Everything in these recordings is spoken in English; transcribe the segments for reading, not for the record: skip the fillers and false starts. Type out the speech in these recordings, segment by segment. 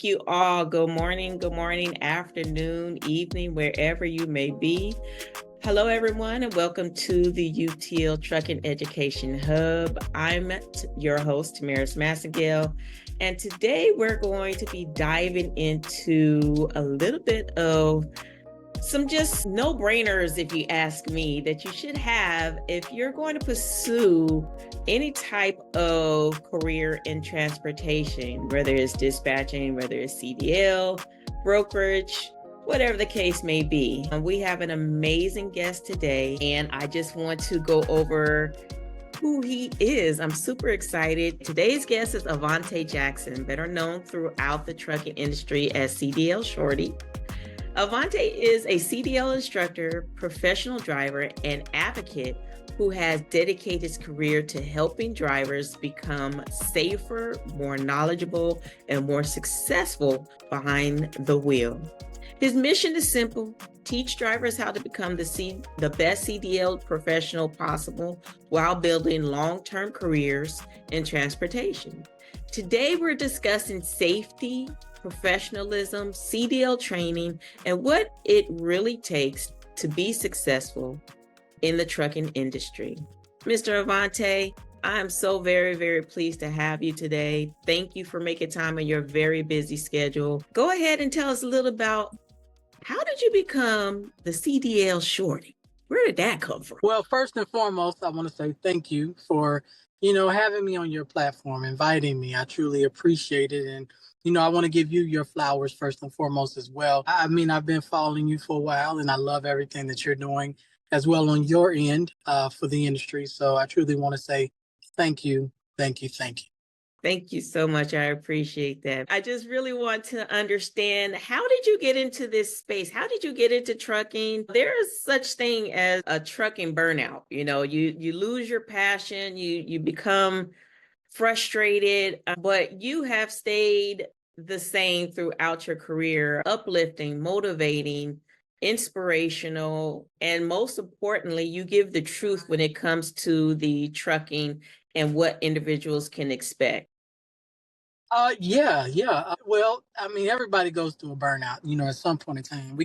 You all. Good morning, afternoon, evening, wherever you may be. Hello, everyone, and welcome to the UTL Trucking Education Hub. I'm your host, Tamaris Massengale, and today we're going to be diving into a little bit of some just no-brainers, if you ask me, that you should have if you're going to pursue any type of career in transportation, whether it's dispatching, whether it's CDL, brokerage, whatever the case may be. We have an amazing guest today, and I just want to go over who he is. I'm super excited. Today's guest is Avante Jackson, better known throughout the trucking industry as CDL Shorty. Avante is a CDL instructor, professional driver, and advocate who has dedicated his career to helping drivers become safer, more knowledgeable, and more successful behind the wheel. His mission is simple: teach drivers how to become the best CDL professional possible while building long-term careers in transportation. Today, we're discussing safety, professionalism, CDL training, and what it really takes to be successful in the trucking industry. Mr. Avante, I'm so very, very pleased to have you today. Thank you for making time in your very busy schedule. Go ahead and tell us a little about how did you become the CDL Shorty? Where did that come from? Well, first and foremost, I want to say thank you for, having me on your platform, inviting me. I truly appreciate it. And, I want to give you your flowers first and foremost as well. I've been following you for a while, and I love everything that you're doing as well on your end for the industry. So I truly want to say thank you, thank you, thank you. Thank you so much. I appreciate that. I just really want to understand, how did you get into this space? How did you get into trucking? There is such thing as a trucking burnout. You lose your passion, you become frustrated, but you have stayed the same throughout your career, uplifting, motivating, inspirational, and most importantly, you give the truth when it comes to the trucking and what individuals can expect. Yeah. Well, everybody goes through a burnout, at some point in time.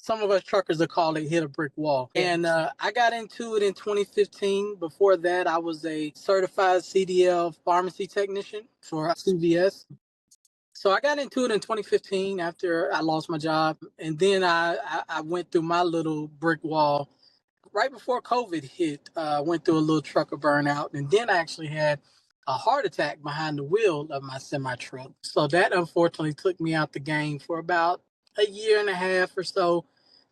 Some of us truckers will call it hit a brick wall. Yeah. And I got into it in 2015. Before that, I was a certified CDL pharmacy technician for CVS. So I got into it in 2015 after I lost my job. And then I went through my little brick wall right before COVID hit. Went through a little trucker burnout. And then I actually had a heart attack behind the wheel of my semi truck. So that unfortunately took me out the game for about a year and a half or so.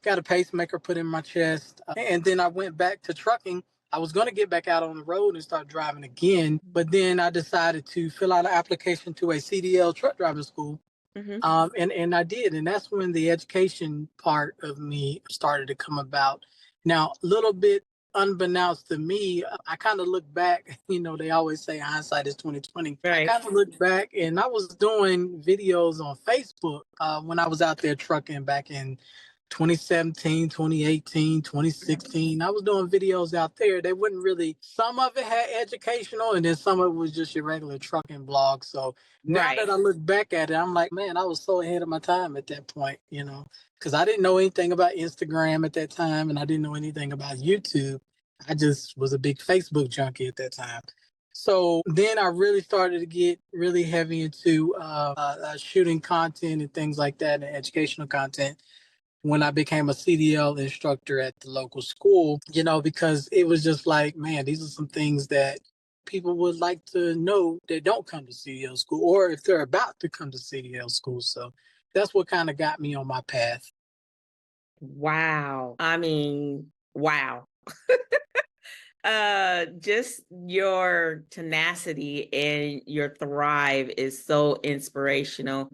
Got a pacemaker put in my chest. And then I went back to trucking. I was going to get back out on the road and start driving again. But then I decided to fill out an application to a CDL truck driving school. Mhm. And I did. And that's when the education part of me started to come about. Now, a little bit unbeknownst to me, I kind of look back, they always say hindsight is 2020. Right. I kind of look back and I was doing videos on Facebook when I was out there trucking back in 2017, 2018, 2016. I was doing videos out there. They wouldn't really, some of it had educational and then some of it was just your regular trucking blog. So now that I look back at it, I'm like, man, I was so ahead of my time at that point, because I didn't know anything about Instagram at that time and I didn't know anything about YouTube. I just was a big Facebook junkie at that time. So then I really started to get really heavy into shooting content and things like that and educational content when I became a CDL instructor at the local school, because it was just like, man, these are some things that people would like to know that don't come to CDL school, or if they're about to come to CDL school. So that's what kind of got me on my path. Wow. Wow. Just your tenacity and your thrive is so inspirational.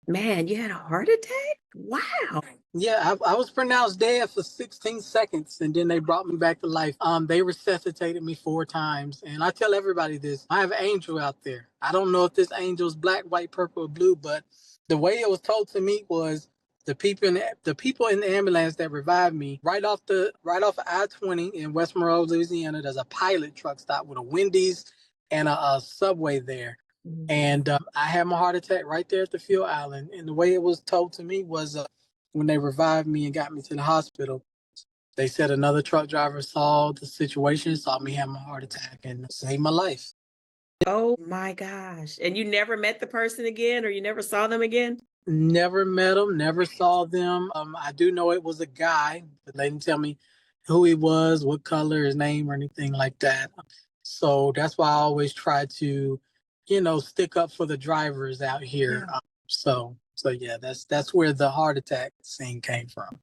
Man, you had a heart attack? Wow. Yeah, I was pronounced dead for 16 seconds and then they brought me back to life. They resuscitated me 4 times. And I tell everybody this, I have an angel out there. I don't know if this angel is black, white, purple, or blue, but the way it was told to me was the people in the ambulance that revived me right off I-20 in West Monroe, Louisiana. There's a pilot truck stop with a Wendy's and a Subway there. And I had my heart attack right there at the field island. And the way it was told to me was when they revived me and got me to the hospital, they said another truck driver saw the situation, saw me have my heart attack, and saved my life. Oh my gosh. And you never met the person again, or you never saw them again? Never met him, never saw them. I do know it was a guy, but they didn't tell me who he was, what color, his name, or anything like that. So that's why I always try to, stick up for the drivers out here. Yeah. So yeah, that's where the heart attack scene came from.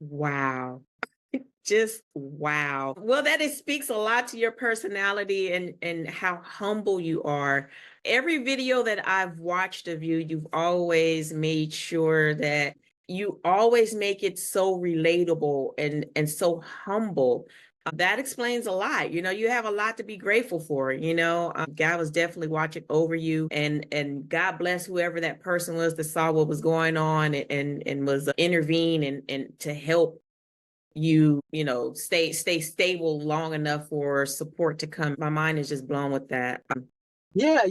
Wow. Just wow. Well, that it speaks a lot to your personality and how humble you are. Every video that I've watched of you, you've always made sure that you always make it so relatable and so humble. That explains a lot. You have a lot to be grateful for. God was definitely watching over you, and God bless whoever that person was that saw what was going on and was intervene and to help stay stable long enough for support to come. My mind is just blown with that. Yeah,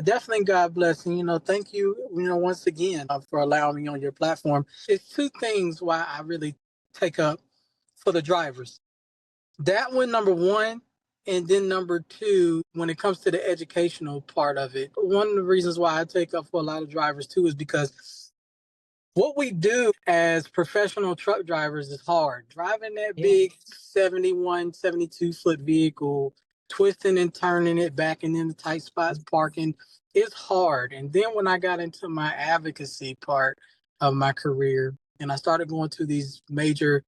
definitely. God bless. And, thank you, once again for allowing me on your platform. It's two things why I really take up for the drivers. That one, number one. And then number two, when it comes to the educational part of it, one of the reasons why I take up for a lot of drivers too is because what we do as professional truck drivers is hard. Driving that big 71, 72-foot vehicle, twisting and turning it, backing into tight spots, parking, it's hard. And then when I got into my advocacy part of my career and I started going to these major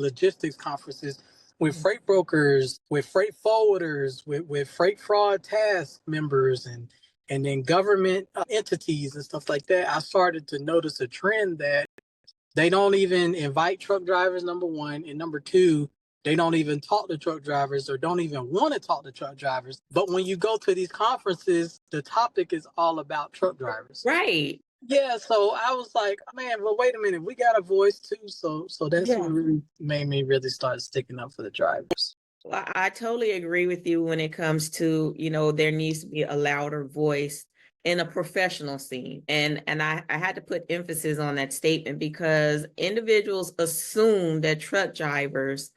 logistics conferences with freight brokers, with freight forwarders, with freight fraud task members, and then government entities and stuff like that, I started to notice a trend that they don't even invite truck drivers, number one. And number two, they don't even talk to truck drivers or don't even want to talk to truck drivers. But when you go to these conferences, the topic is all about truck drivers. Right. Yeah, so I was like, man, well, wait a minute, we got a voice too. So that's what really made me really start sticking up for the drivers. Well, I totally agree with you when it comes to, there needs to be a louder voice in a professional scene. And I had to put emphasis on that statement because individuals assume that truck drivers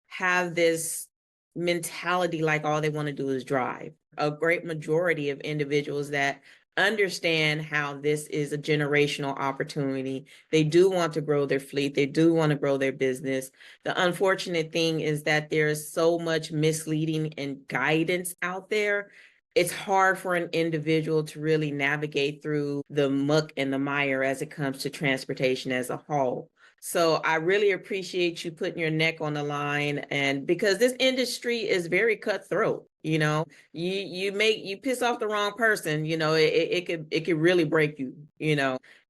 have this mentality like all they want to do is drive. A great majority of individuals that understand how this is a generational opportunity. They do want to grow their fleet. They do want to grow their business. The unfortunate thing is that there's so much misleading and guidance out there. It's hard for an individual to really navigate through the muck and the mire as it comes to transportation as a whole. So I really appreciate you putting your neck on the line, and because this industry is very cutthroat, you piss off the wrong person, it could really break you.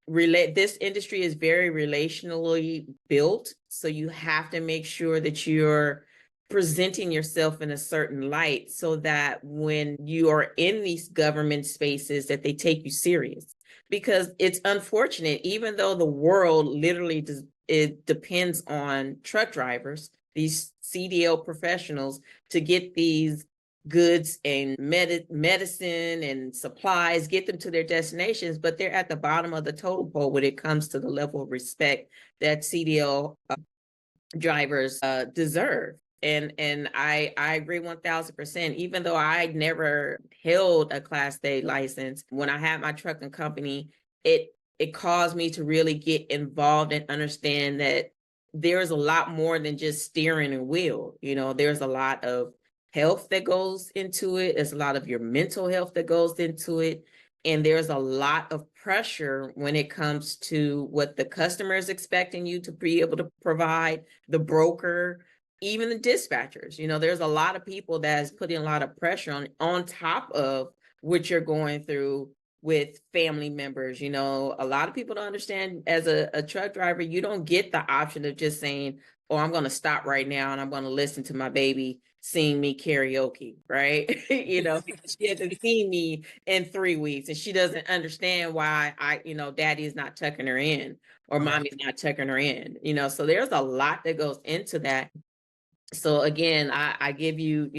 This industry is very relationally built, so you have to make sure that you're presenting yourself in a certain light so that when you are in these government spaces that they take you serious, because it's unfortunate, even though the world literally does, it depends on truck drivers, these CDL professionals, to get these goods and medicine and supplies, get them to their destinations, but they're at the bottom of the totem pole when it comes to the level of respect that CDL drivers deserve. And I agree 1000%. Even though I never held a Class A license, when I had my trucking company, it caused me to really get involved and understand that there's a lot more than just steering a wheel. There's a lot of health that goes into it. There's a lot of your mental health that goes into it. And there's a lot of pressure when it comes to what the customer is expecting you to be able to provide, the broker, even the dispatchers. There's a lot of people that is putting a lot of pressure on top of what you're going through with family members. A lot of people don't understand, as a truck driver, you don't get the option of just saying, oh, I'm going to stop right now and I'm going to listen to my baby sing me karaoke, right? Because she hasn't seen me in 3 weeks and she doesn't understand why daddy is not tucking her in or mommy's not tucking her in. So there's a lot that goes into that. So again, I give you,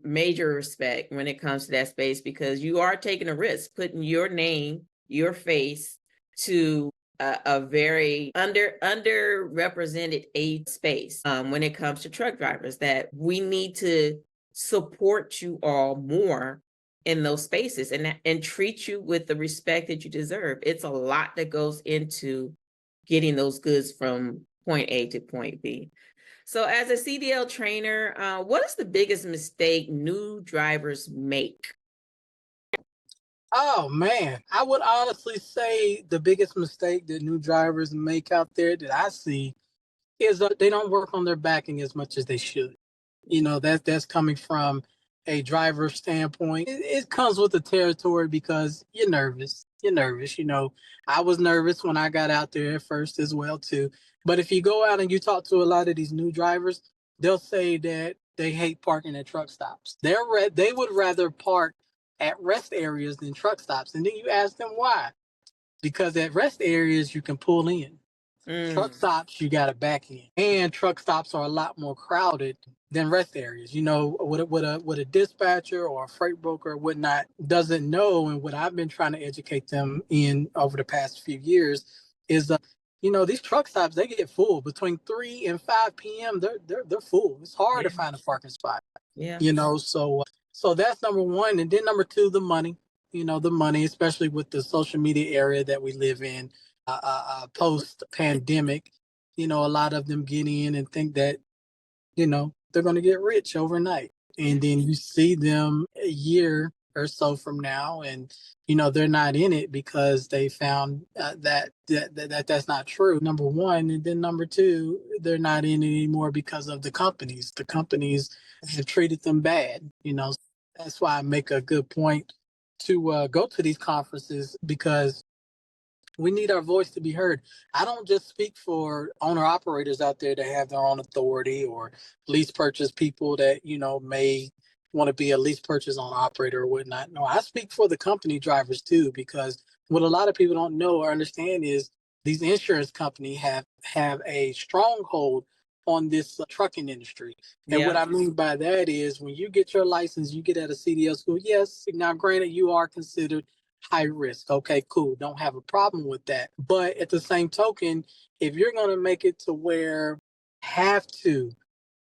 major respect when it comes to that space, because you are taking a risk, putting your name, your face to a very underrepresented age space when it comes to truck drivers, that we need to support you all more in those spaces and treat you with the respect that you deserve. It's a lot that goes into getting those goods from point A to point B. So as a CDL trainer, what is the biggest mistake new drivers make? Oh man, I would honestly say the biggest mistake that new drivers make out there that I see is they don't work on their backing as much as they should. That's coming from a driver standpoint. It comes with the territory because you're nervous. You're nervous. I was nervous when I got out there at first as well too. But if you go out and you talk to a lot of these new drivers, they'll say that they hate parking at truck stops. They would rather park at rest areas than truck stops. And then you ask them why. Because at rest areas you can pull in. Truck stops, you got to back in, and truck stops are a lot more crowded than rest areas. What a dispatcher or a freight broker or whatnot doesn't know, and what I've been trying to educate them in over the past few years is, these truck stops, they get full between 3 and 5 p.m. They're full. It's hard to find a parking spot. Yeah. So that's number one, and then number two, the money. The money, especially with the social media area that we live in. Post pandemic, a lot of them get in and think that, they're going to get rich overnight. And then you see them a year or so from now, and, they're not in it because they found that's not true. Number one. And then number two, they're not in it anymore because of the companies. The companies have treated them bad. That's why I make a good point to go to these conferences, because we need our voice to be heard. I don't just speak for owner operators out there that have their own authority, or lease purchase people that, may want to be a lease purchase owner operator or whatnot. No, I speak for the company drivers too, because what a lot of people don't know or understand is these insurance companies have a stronghold on this trucking industry. And what I mean by that is, when you get your license, you get at a CDL school. Yes, now granted, you are considered high risk. Okay, cool. Don't have a problem with that. But at the same token, if you're going to make it to where have to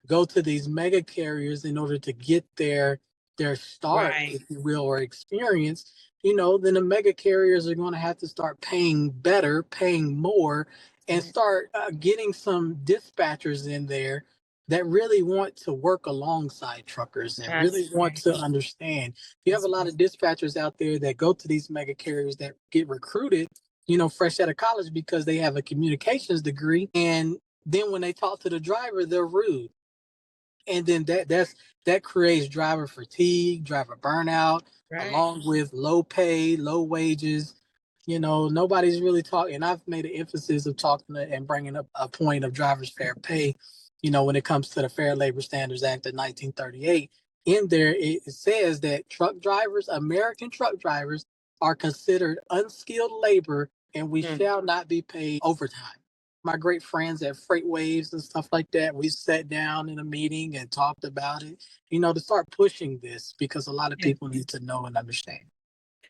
go to these mega carriers in order to get their start, if you will, or experience, then the mega carriers are going to have to start paying better, paying more, and start getting some dispatchers in there that really want to work alongside truckers and really want to understand. You have a lot of dispatchers out there that go to these mega carriers that get recruited, fresh out of college, because they have a communications degree. And then when they talk to the driver, they're rude. And then that creates driver fatigue, driver burnout, along with low pay, low wages. Nobody's really talking. And I've made an emphasis of talking and bringing up a point of drivers' fair pay. When it comes to the Fair Labor Standards Act of 1938, in there it says that American truck drivers, are considered unskilled labor, and we shall not be paid overtime. My great friends at Freight Waves and stuff like that, we sat down in a meeting and talked about it, to start pushing this, because a lot of people need to know and understand.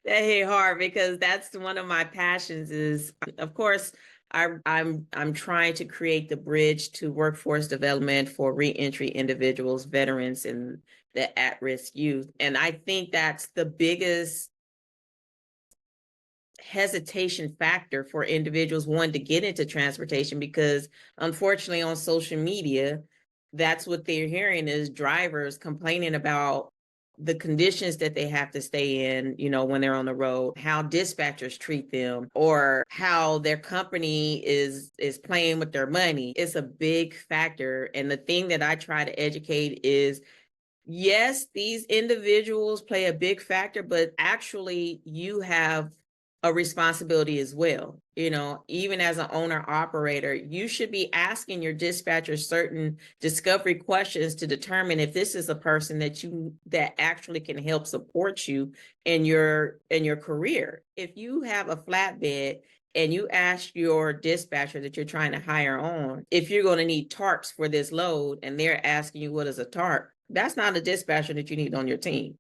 That hit hard, because that's one of my passions is, of course, I'm trying to create the bridge to workforce development for reentry individuals, veterans, and the at-risk youth. And I think that's the biggest hesitation factor for individuals wanting to get into transportation, because unfortunately on social media, that's what they're hearing is drivers complaining about the conditions that they have to stay in, when they're on the road, how dispatchers treat them, or how their company is playing with their money. It's a big factor. And the thing that I try to educate is, yes, these individuals play a big factor, but actually you have a responsibility as well. Even as an owner operator, you should be asking your dispatcher certain discovery questions to determine if this is a person that actually can help support you in your career. If you have a flatbed and you ask your dispatcher that you're trying to hire on if you're going to need tarps for this load, and they're asking you what is a tarp, That's not a dispatcher that you need on your team.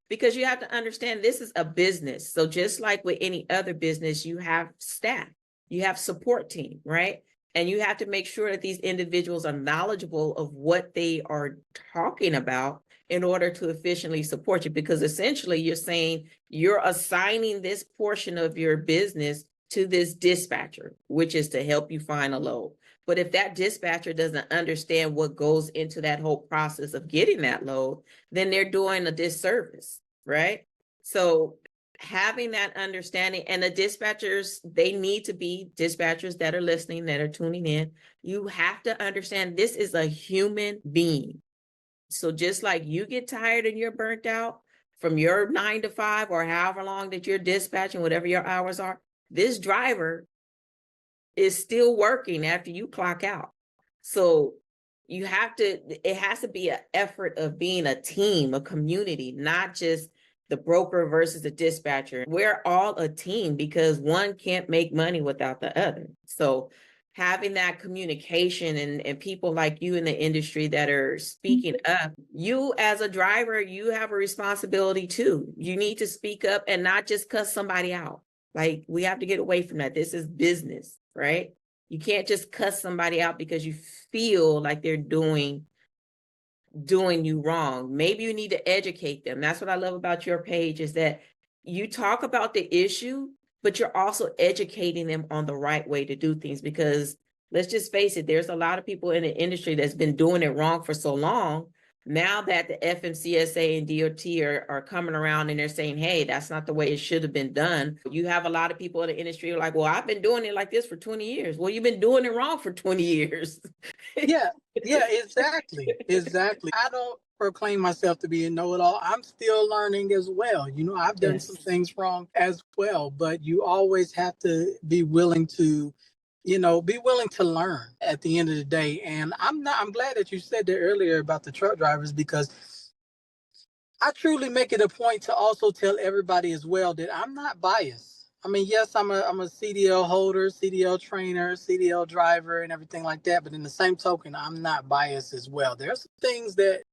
Because you have to understand this is a business. So just like with any other business, you have staff, you have support team, right? And you have to make sure that these individuals are knowledgeable of what they are talking about in order to efficiently support you. Because essentially you're saying you're assigning this portion of your business to this dispatcher, which is to help you find a load. But if that dispatcher doesn't understand what goes into that whole process of getting that load, then they're doing a disservice, right? So having that understanding, and the dispatchers, they need to be dispatchers that are listening, that are tuning in. You have to understand this is a human being. So just like you get tired and you're burnt out from your 9 to 5 or however long that you're dispatching, whatever your hours are, this driver is still working after you clock out. So you have to, it has to be an effort of being a team, a community, not just the broker versus the dispatcher. We're all a team because one can't make money without the other. So having that communication and people like you in the industry that are speaking up, you as a driver, you have a responsibility too. You need to speak up and not just cuss somebody out. Like, we have to get away from that. This is business, right? You can't just cuss somebody out because you feel like they're doing you wrong. Maybe you need to educate them. That's what I love about your page, is that you talk about the issue, but you're also educating them on the right way to do things. Because let's just face it, there's a lot of people in the industry that's been doing it wrong for so long. Now that the FMCSA and DOT are coming around and they're saying, hey, that's not the way it should have been done. You have a lot of people in the industry who are like, well, I've been doing it like this for 20 years. Well, you've been doing it wrong for 20 years. Yeah, exactly. I don't proclaim myself to be a know-it-all. I'm still learning as well. I've done some things wrong as well, but you always have to be willing to learn at the end of the day. And I'm glad that you said that earlier about the truck drivers, because I truly make it a point to also tell everybody as well that I'm not biased. I mean, yes, I'm a CDL holder, CDL trainer, CDL driver, and everything like that. But in the same token, I'm not biased as well. There's things that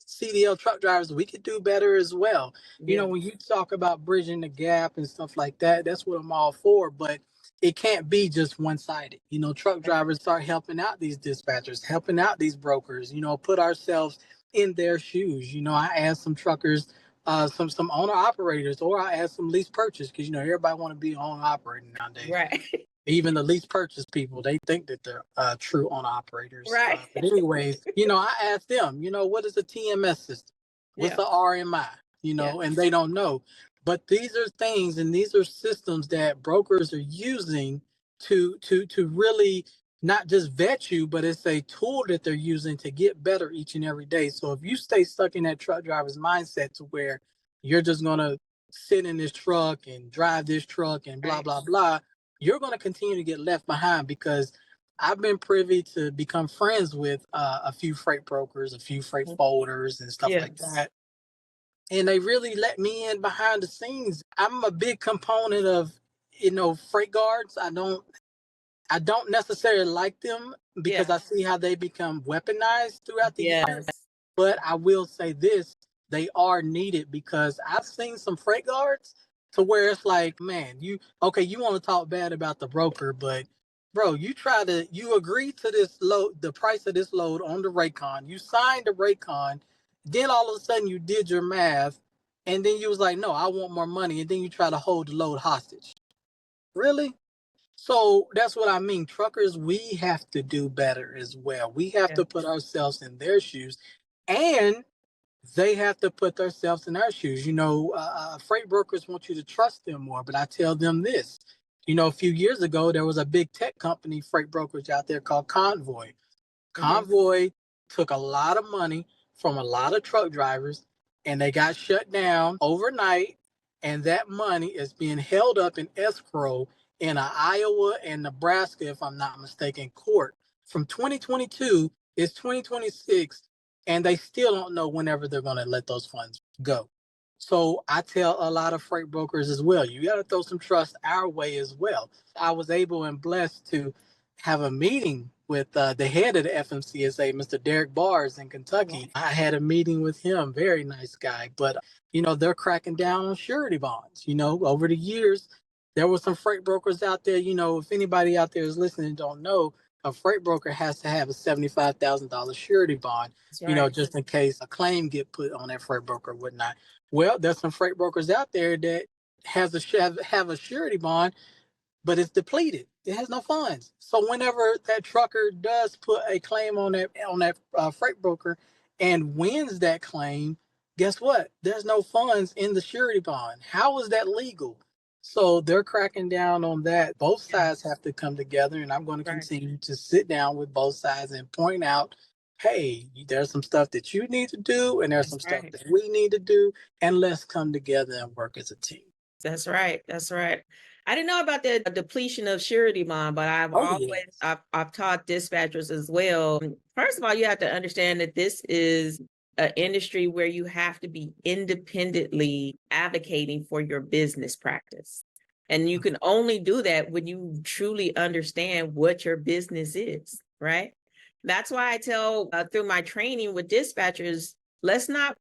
CDL truck drivers, we could do better as well. Yeah. When you talk about bridging the gap and stuff like that, that's what I'm all for. But it can't be just one-sided. Truck drivers start helping out these dispatchers, helping out these brokers, put ourselves in their shoes. I asked some truckers, some owner operators, or I asked some lease purchase, because everybody want to be owner operator nowadays. Right. Even the lease purchase people, they think that they're true owner operators. Right. But anyways, I asked them, what is a TMS system? What's the RMI? And they don't know. But these are things, and these are systems that brokers are using to really not just vet you, but it's a tool that they're using to get better each and every day. So if you stay stuck in that truck driver's mindset to where you're just gonna sit in this truck and drive this truck and blah blah blah, you're gonna continue to get left behind. Because I've been privy to become friends with a few freight brokers, a few freight folders and stuff like that. And they really let me in behind the scenes. I'm a big component of, freight guards. I don't necessarily like them because I see how they become weaponized throughout the years. But I will say this, they are needed, because I've seen some freight guards to where it's like, man, you want to talk bad about the broker, but bro, you agree to this load, the price of this load on the Raycon. You signed the Raycon. Then all of a sudden you did your math, and then you was like, no, I want more money. And then you try to hold the load hostage. Really? So that's what I mean. Truckers, we have to do better as well. We have to put ourselves in their shoes, and they have to put themselves in our shoes. Freight brokers want you to trust them more, but I tell them this. A few years ago, there was a big tech company, freight brokerage out there called Convoy. Convoy took a lot of money from a lot of truck drivers, and they got shut down overnight. And that money is being held up in escrow in Iowa and Nebraska, if I'm not mistaken, court from 2022. It's 2026, and they still don't know whenever they're going to let those funds go. So I tell a lot of freight brokers as well, you got to throw some trust our way as well. I was able and blessed to have a meeting with the head of the FMCSA, Mr. Derek Bars in Kentucky. I had a meeting with him, very nice guy. But, they're cracking down on surety bonds. Over the years, there were some freight brokers out there. If anybody out there is listening and don't know, a freight broker has to have a $75,000 surety bond, right. just in case a claim get put on that freight broker or whatnot. Well, there's some freight brokers out there that have a surety bond, but it's depleted. It has no funds. So whenever that trucker does put a claim on that freight broker and wins that claim, guess what? There's no funds in the surety bond. How is that legal? So they're cracking down on that. Both sides have to come together, and I'm going to continue to sit down with both sides and point out, hey, there's some stuff that you need to do, and there's some stuff that we need to do, and let's come together and work as a team. That's right. That's right. I didn't know about the depletion of surety bond, but I've I've taught dispatchers as well. First of all, you have to understand that this is an industry where you have to be independently advocating for your business practice. And you can only do that when you truly understand what your business is, right? That's why I tell through my training with dispatchers, let's not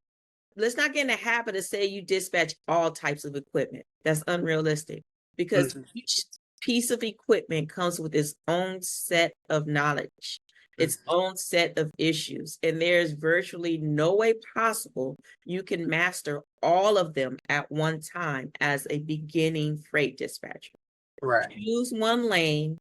get in the habit of say you dispatch all types of equipment. That's unrealistic because each piece of equipment comes with its own set of knowledge, its own set of issues. And there's virtually no way possible you can master all of them at one time as a beginning freight dispatcher. Right. Choose one lane,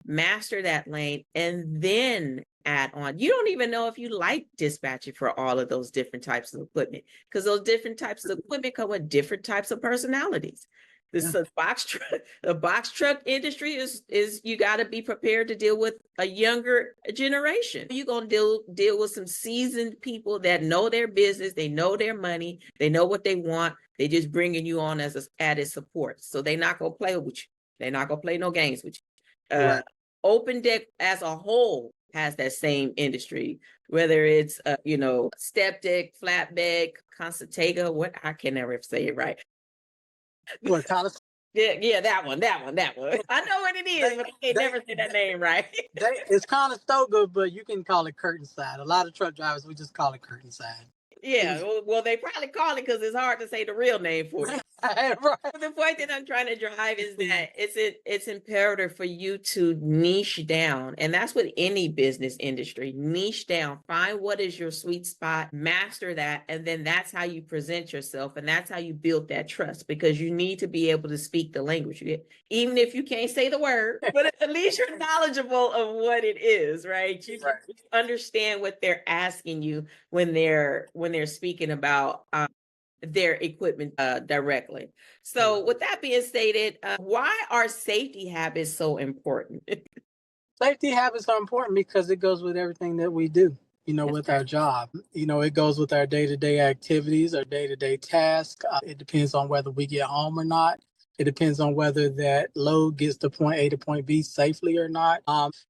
master that lane, and then add on. You don't even know if you like dispatching for all of those different types of equipment because those different types of equipment come with different types of personalities. The box truck industry is you got to be prepared to deal with a younger generation. You're going to deal with some seasoned people that know their business, they know their money, they know what they want. They just bringing you on as added support. So they're not going to play with you. They're not going to play no games with you. Open Deck as a whole has that same industry, whether it's step deck, flatbed, concertaga, what I can never say it right. What kind of? Yeah, that one. I know what it is, but I can't never say that name right. It's kind of Stoga, but you can call it curtain side. A lot of truck drivers, we just call it curtain side. Yeah, well, they probably call it because it's hard to say the real name for it. Right. The point that I'm trying to drive is that it's imperative for you to niche down, and that's with any business industry. Niche down, find what is your sweet spot, master that, and then that's how you present yourself, and that's how you build that trust, because you need to be able to speak the language, even if you can't say the word, but at least you're knowledgeable of what it is, right? You understand what they're asking you when they're speaking about their equipment directly. So with that being stated, why are safety habits so important? Safety habits are important because it goes with everything that we do, with our job. It goes with our day-to-day activities, our day-to-day tasks. It depends on whether we get home or not. It depends on whether that load gets to point A to point B safely or not.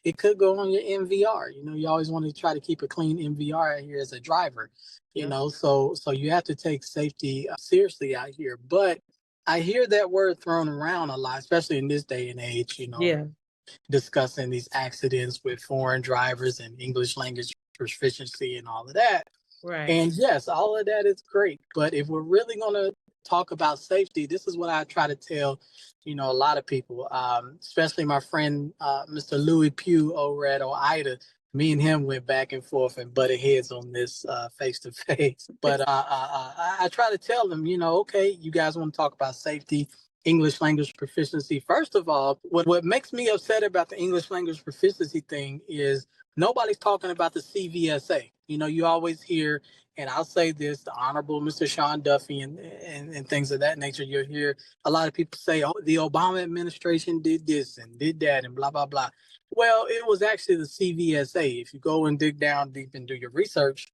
It could go on your MVR. You always want to try to keep a clean MVR out here as a driver. So you have to take safety seriously out here. But I hear that word thrown around a lot, especially in this day and age, discussing these accidents with foreign drivers and English language proficiency and all of that. Right. And yes, all of that is great. But if we're really going to talk about safety, this is what I try to tell, a lot of people, especially my friend, Mr. Louis Pugh over at OIDA. Me and him went back and forth and butted heads on this face to face. But I try to tell them, okay, you guys want to talk about safety, English language proficiency. First of all, what makes me upset about the English language proficiency thing is nobody's talking about the CVSA. You always hear, and I'll say this, the Honorable Mr. Sean Duffy and things of that nature. You'll hear a lot of people say, oh, the Obama administration did this and did that and blah, blah, blah. Well, it was actually the CVSA. If you go and dig down deep and do your research,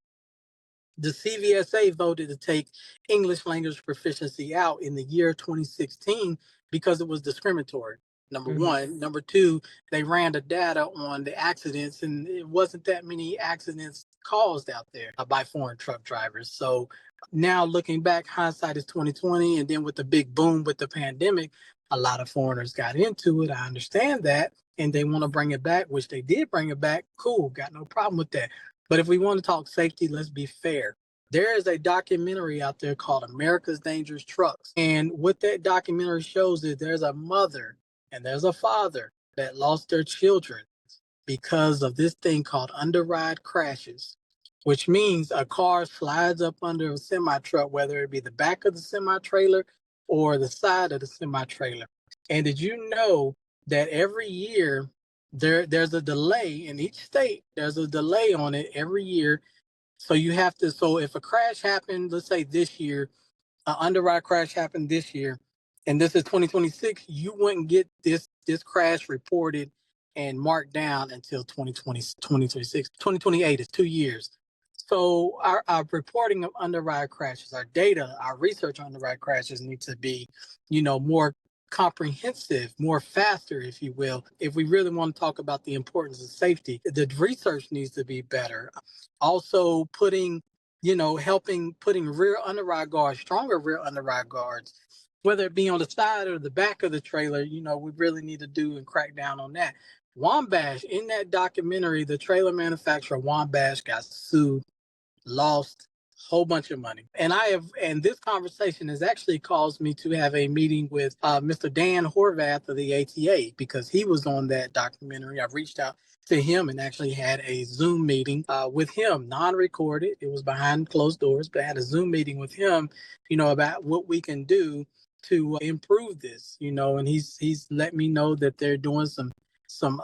the CVSA voted to take English language proficiency out in the year 2016 because it was discriminatory. Number one. Number two, they ran the data on the accidents, and it wasn't that many accidents caused out there by foreign truck drivers. So now looking back, hindsight is 2020, and then with the big boom with the pandemic, A lot of foreigners got into it. I understand that. And they want to bring it back, which they did bring it back. Cool. Got no problem with that. But if we want to talk safety, let's be fair. There is a documentary out there called America's Dangerous Trucks. And what that documentary shows is there's a mother and there's a father that lost their children because of this thing called underride crashes, which means a car slides up under a semi truck, whether it be the back of the semi trailer or the side of the semi trailer. And did you know that every year there's a delay in each state? There's a delay on it every year. So you have to. So if a crash happened, let's say this year, an underride crash happened this year, and this is 2026, you wouldn't get this crash reported and marked down until 2020, 2026, 2028 is 2 years. So our reporting of underride crashes, our data, our research on underride crashes need to be, more comprehensive, more faster, if you will. If we really want to talk about the importance of safety, the research needs to be better. Also helping putting rear underride guards, stronger rear underride guards, whether it be on the side or the back of the trailer, we really need to do and crack down on that. Wabash, in that documentary, the trailer manufacturer Wabash got sued, lost a whole bunch of money. And this conversation has actually caused me to have a meeting with Mr. Dan Horvath of the ATA, because he was on that documentary. I've reached out to him and actually had a Zoom meeting with him, non-recorded. It was behind closed doors, but I had a Zoom meeting with him, about what we can do to improve this, and he's let me know that they're doing some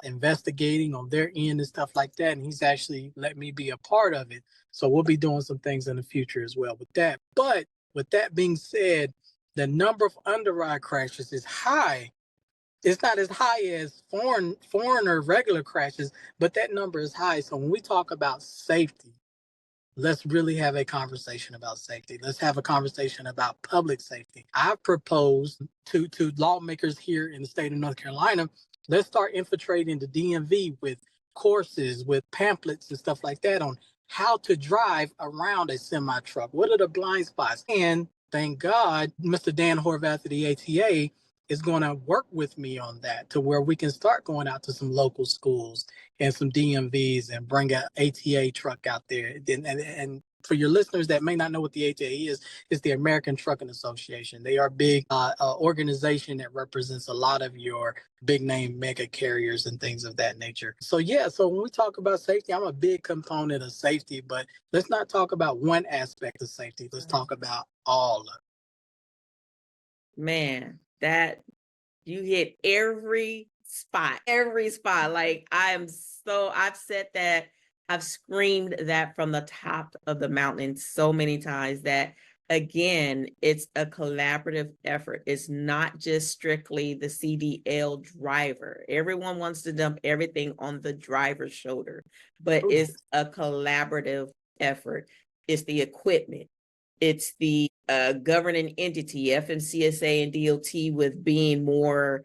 investigating on their end and stuff like that. And he's actually let me be a part of it. So we'll be doing some things in the future as well with that. But with that being said, the number of underride crashes is high. It's not as high as foreigner regular crashes, but that number is high. So when we talk about safety, let's really have a conversation about safety. Let's have a conversation about public safety. I've proposed to lawmakers here in the state of North Carolina, let's start infiltrating the DMV with courses, with pamphlets and stuff like that on how to drive around a semi truck. What are the blind spots? And thank God, Mr. Dan Horvath of the ATA is going to work with me on that, to where we can start going out to some local schools and some DMVs and bring an ATA truck out there. And for your listeners that may not know what the ATA is, it's the American Trucking Association. They are a big organization that represents a lot of your big name mega carriers and things of that nature. So when we talk about safety, I'm a big component of safety, but let's not talk about one aspect of safety. Let's talk about all of it. Man, that you hit every spot. Like I've said that, I've screamed that from the top of the mountain so many times, that again, it's a collaborative effort. It's not just strictly the CDL driver. Everyone wants to dump everything on the driver's shoulder, but it's a collaborative effort. It's the equipment. It's the governing entity, FMCSA and DOT, with being more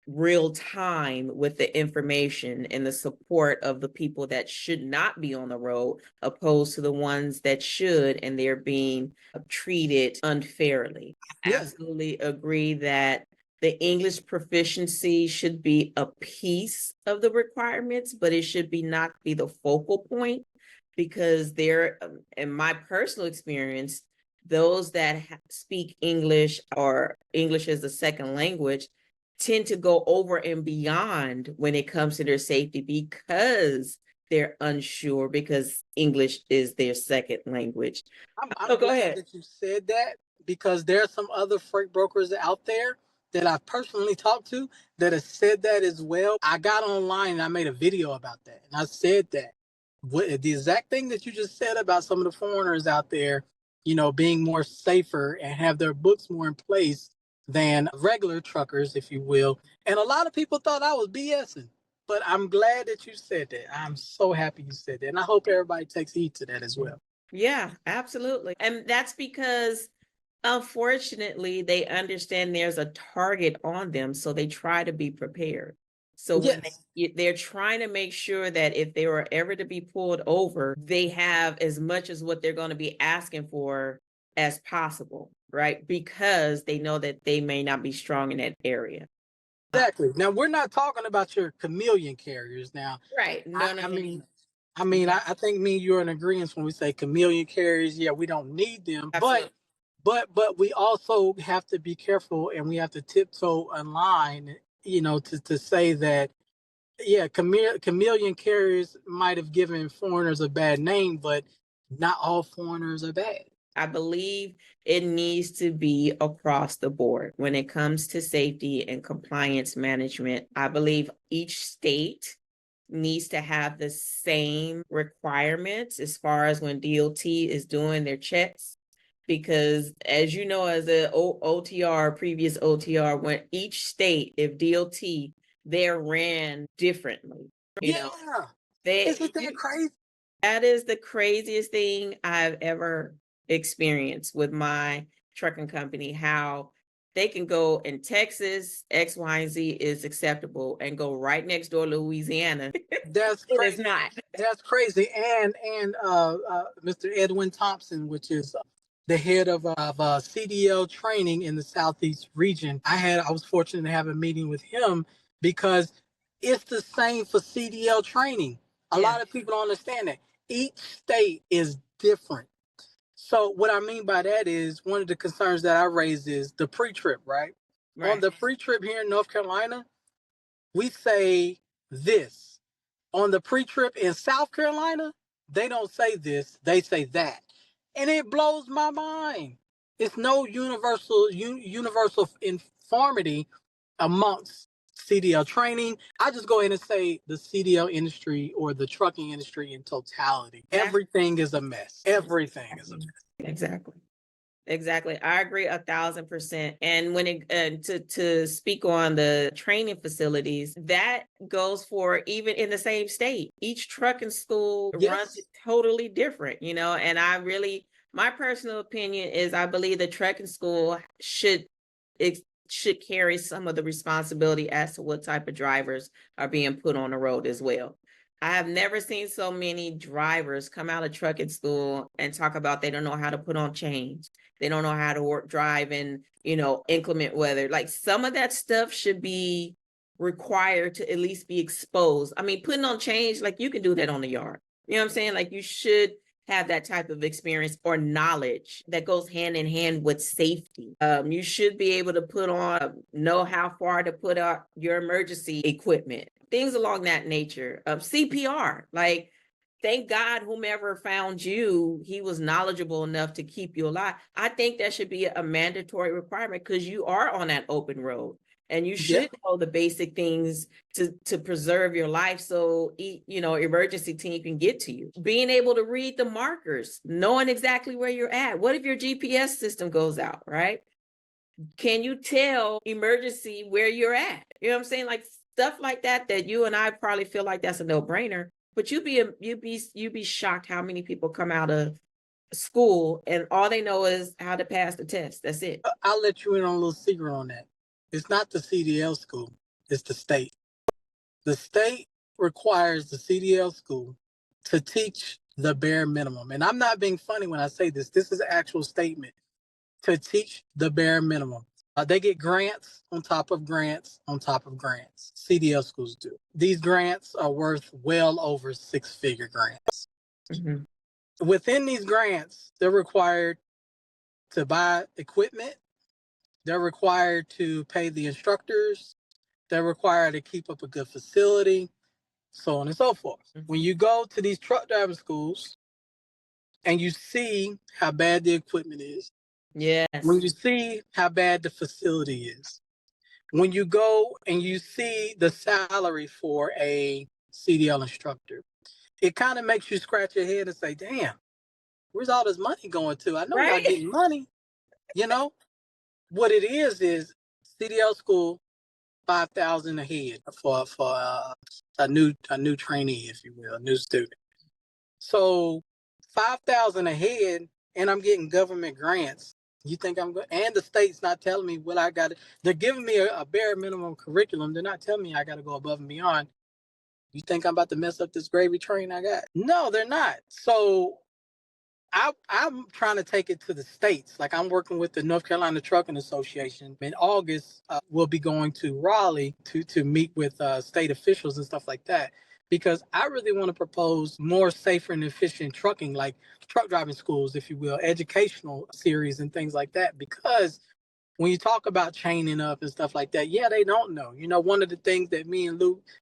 real time with the information and the support of the people that should not be on the road, opposed to the ones that should, and they're being treated unfairly. I absolutely agree that the English proficiency should be a piece of the requirements, but it should not be the focal point, because there, in my personal experience, those that speak English or English as a second language tend to go over and beyond when it comes to their safety, because they're unsure, because English is their second language. I'm go ahead. That you said that, because there are some other freight brokers out there that I've personally talked to that have said that as well. I got online and I made a video about that, and I said that the exact thing that you just said about some of the foreigners out there, being more safer and have their books more in place than regular truckers, if you will. And a lot of people thought I was BSing, but I'm glad that you said that. I'm so happy you said that. And I hope everybody takes heed to that as well. Yeah, absolutely. And that's because, unfortunately, they understand there's a target on them, so they try to be prepared. So when they're trying to make sure that if they were ever to be pulled over, they have as much as what they're going to be asking for as possible. right? Because they know that they may not be strong in that area. Exactly. Now, we're not talking about your chameleon carriers. Now, Right. No, no, I no. mean, I think me and you're in agreement when we say chameleon carriers. Yeah, we don't need them, Absolutely. but we also have to be careful, and we have to tiptoe in line, to say that, yeah, chameleon carriers might have given foreigners a bad name, but not all foreigners are bad. I believe it needs to be across the board when it comes to safety and compliance management. I believe each state needs to have the same requirements as far as when DOT is doing their checks. Because as you know, as a OTR, previous OTR, when each state, if DOT, they're ran differently. Yeah, isn't that crazy? That is the craziest thing I've ever experienced with my trucking company, how they can go in Texas, X, Y, and Z is acceptable, and go right next door to Louisiana. That's It is crazy. not. That's crazy. And Mr. Edwin Thompson, which is the head of CDL training in the Southeast region, I was fortunate to have a meeting with him because it's the same for CDL training. A lot of people don't understand that. Each state is different. So what I mean by that is one of the concerns that I raised is the pre-trip, right? On the pre-trip here in North Carolina, we say this. On the pre-trip in South Carolina, they don't say this, they say that. And it blows my mind. It's no universal uniformity amongst CDL training. I just go in and say the CDL industry or the trucking industry in totality. Everything is a mess. Everything is a mess. Exactly. Exactly. I agree 1,000%. And when to speak on the training facilities, that goes for even in the same state. Each trucking school runs totally different, and my personal opinion is I believe the trucking school should carry some of the responsibility as to what type of drivers are being put on the road as well. I have never seen so many drivers come out of trucking school and talk about they don't know how to put on chains. They don't know how to drive in, inclement weather. Like some of that stuff should be required to at least be exposed. I mean, putting on chains, like you can do that on the yard. You know what I'm saying? Like you should have that type of experience or knowledge that goes hand in hand with safety. You should be able to know how far to put out your emergency equipment, things along that nature. CPR, like thank God whomever found you, he was knowledgeable enough to keep you alive. I think that should be a mandatory requirement because you are on that open road. And you should know the basic things to preserve your life so, emergency team can get to you. Being able to read the markers, knowing exactly where you're at. What if your GPS system goes out, right? Can you tell emergency where you're at? You know what I'm saying? Like stuff like that you and I probably feel like that's a no-brainer. But you'd be shocked how many people come out of school and all they know is how to pass the test. That's it. I'll let you in on a little secret on that. It's not the CDL school, it's the state. The state requires the CDL school to teach the bare minimum. And I'm not being funny when I say this. This is an actual statement. To teach the bare minimum. They get grants on top of grants on top of grants. CDL schools do. These grants are worth well over six-figure grants. Mhm. Within these grants, they're required to buy equipment. They're required to pay the instructors. They're required to keep up a good facility, so on and so forth. When you go to these truck driving schools and you see how bad the equipment is, yes. When you see how bad the facility is, when you go and you see the salary for a CDL instructor, it kind of makes you scratch your head and say, damn, where's all this money going to? I know y'all getting money, What it is CDL school, $5,000 a head for a new trainee, if you will, a new student. So $5,000 a head, and I'm getting government grants. You think I'm good? And the state's not telling me what I got. They're giving me a bare minimum curriculum. They're not telling me I got to go above and beyond. You think I'm about to mess up this gravy train I got? No, they're not. So I'm trying to take it to the states. Like I'm working with the North Carolina Trucking Association. In August, we'll be going to Raleigh to meet with state officials and stuff like that. Because I really want to propose more safer and efficient trucking, like truck driving schools, if you will, educational series and things like that. Because when you talk about chaining up and stuff like that, yeah, they don't know. You know, one of the things that me and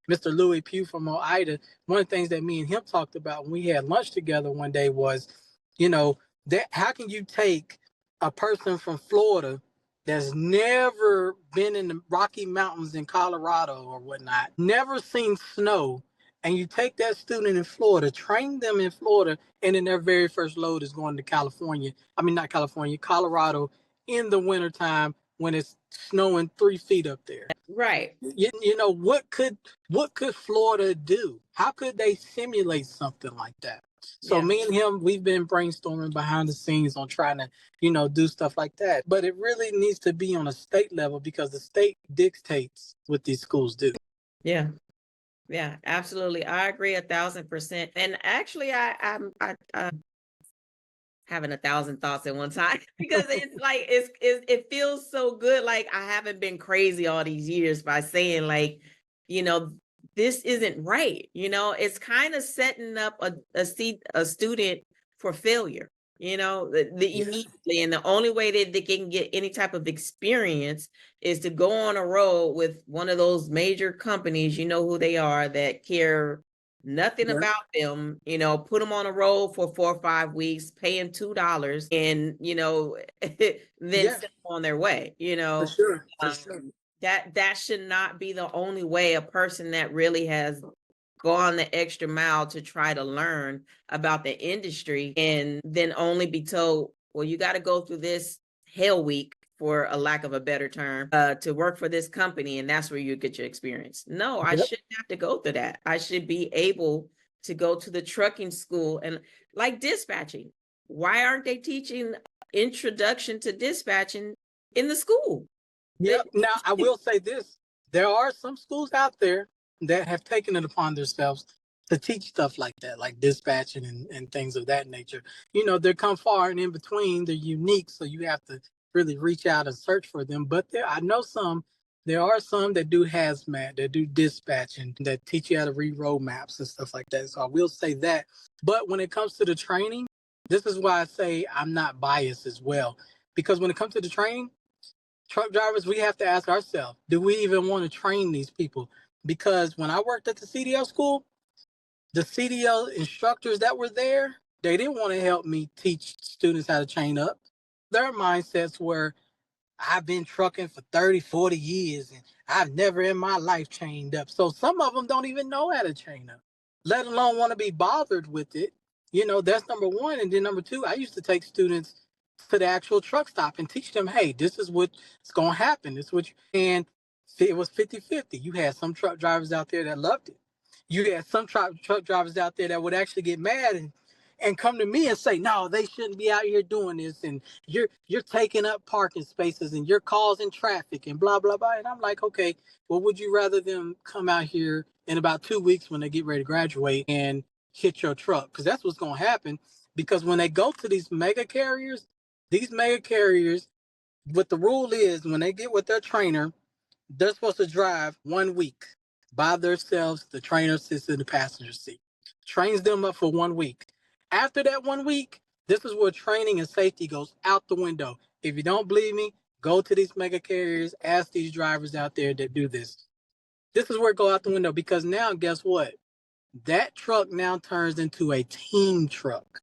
Mr. Louis Pugh from OIDA, one of the things that me and him talked about when we had lunch together one day was, you know, that how can you take a person from Florida that's never been in the Rocky Mountains in Colorado or whatnot, never seen snow, and you take that student in Florida, train them in Florida, and then their very first load is going to California. I mean, not California, Colorado in the wintertime when it's snowing 3 feet up there. Right. You know, what could Florida do? How could they simulate something like that? So Yeah. me and him, we've been brainstorming behind the scenes on trying to, do stuff like that. But it really needs to be on a state level because the state dictates what these schools do. Yeah. Yeah, absolutely. I agree 1,000%. And actually, I'm having 1,000 thoughts at one time because it's like it feels so good. Like I haven't been crazy all these years by saying like, you know, this isn't right. You know, it's kind of setting up a student for failure. You know, immediately, and the only way that they can get any type of experience is to go on a road with one of those major companies. You know who they are that care nothing about them, put them on a roll for 4 or 5 weeks, pay them $2 and, then send them on their way, For sure. For sure. That should not be the only way a person that really has gone the extra mile to try to learn about the industry and then only be told, well, you got to go through this hell week, for a lack of a better term, to work for this company, and that's where you get your experience. No, I shouldn't have to go through that. I should be able to go to the trucking school and like dispatching. Why aren't they teaching introduction to dispatching in the school? Yeah. Now, I will say this. There are some schools out there that have taken it upon themselves to teach stuff like that, like dispatching and things of that nature. They come far and in between. They're unique, so you have to really reach out and search for them. But there are some that do hazmat, that do dispatching, that teach you how to read road maps and stuff like that. So I will say that. But when it comes to the training, this is why I say I'm not biased as well. Because when it comes to the training, truck drivers, we have to ask ourselves, do we even want to train these people? Because when I worked at the CDL school, the CDL instructors that were there, they didn't want to help me teach students how to chain up. Their mindsets were, I've been trucking for 30, 40 years and I've never in my life chained up. So some of them don't even know how to chain up, let alone want to be bothered with it. That's number one. And then number two, I used to take students to the actual truck stop and teach them, hey, this is what's going to happen. This is what and it was 50-50. You had some truck drivers out there that loved it. You had some truck drivers out there that would actually get mad and come to me and say, no, they shouldn't be out here doing this. And you're taking up parking spaces and you're causing traffic and blah, blah, blah. And I'm like, okay, well, would you rather them come out here in about 2 weeks when they get ready to graduate and hit your truck? Because that's what's going to happen. Because when they go to these mega carriers, what the rule is, when they get with their trainer, they're supposed to drive 1 week by themselves. The trainer sits in the passenger seat, trains them up for 1 week. After that 1 week, this is where training and safety goes out the window. If you don't believe me, go to these mega carriers, ask these drivers out there that do this. This is where it goes out the window because now, guess what? That truck now turns into a team truck.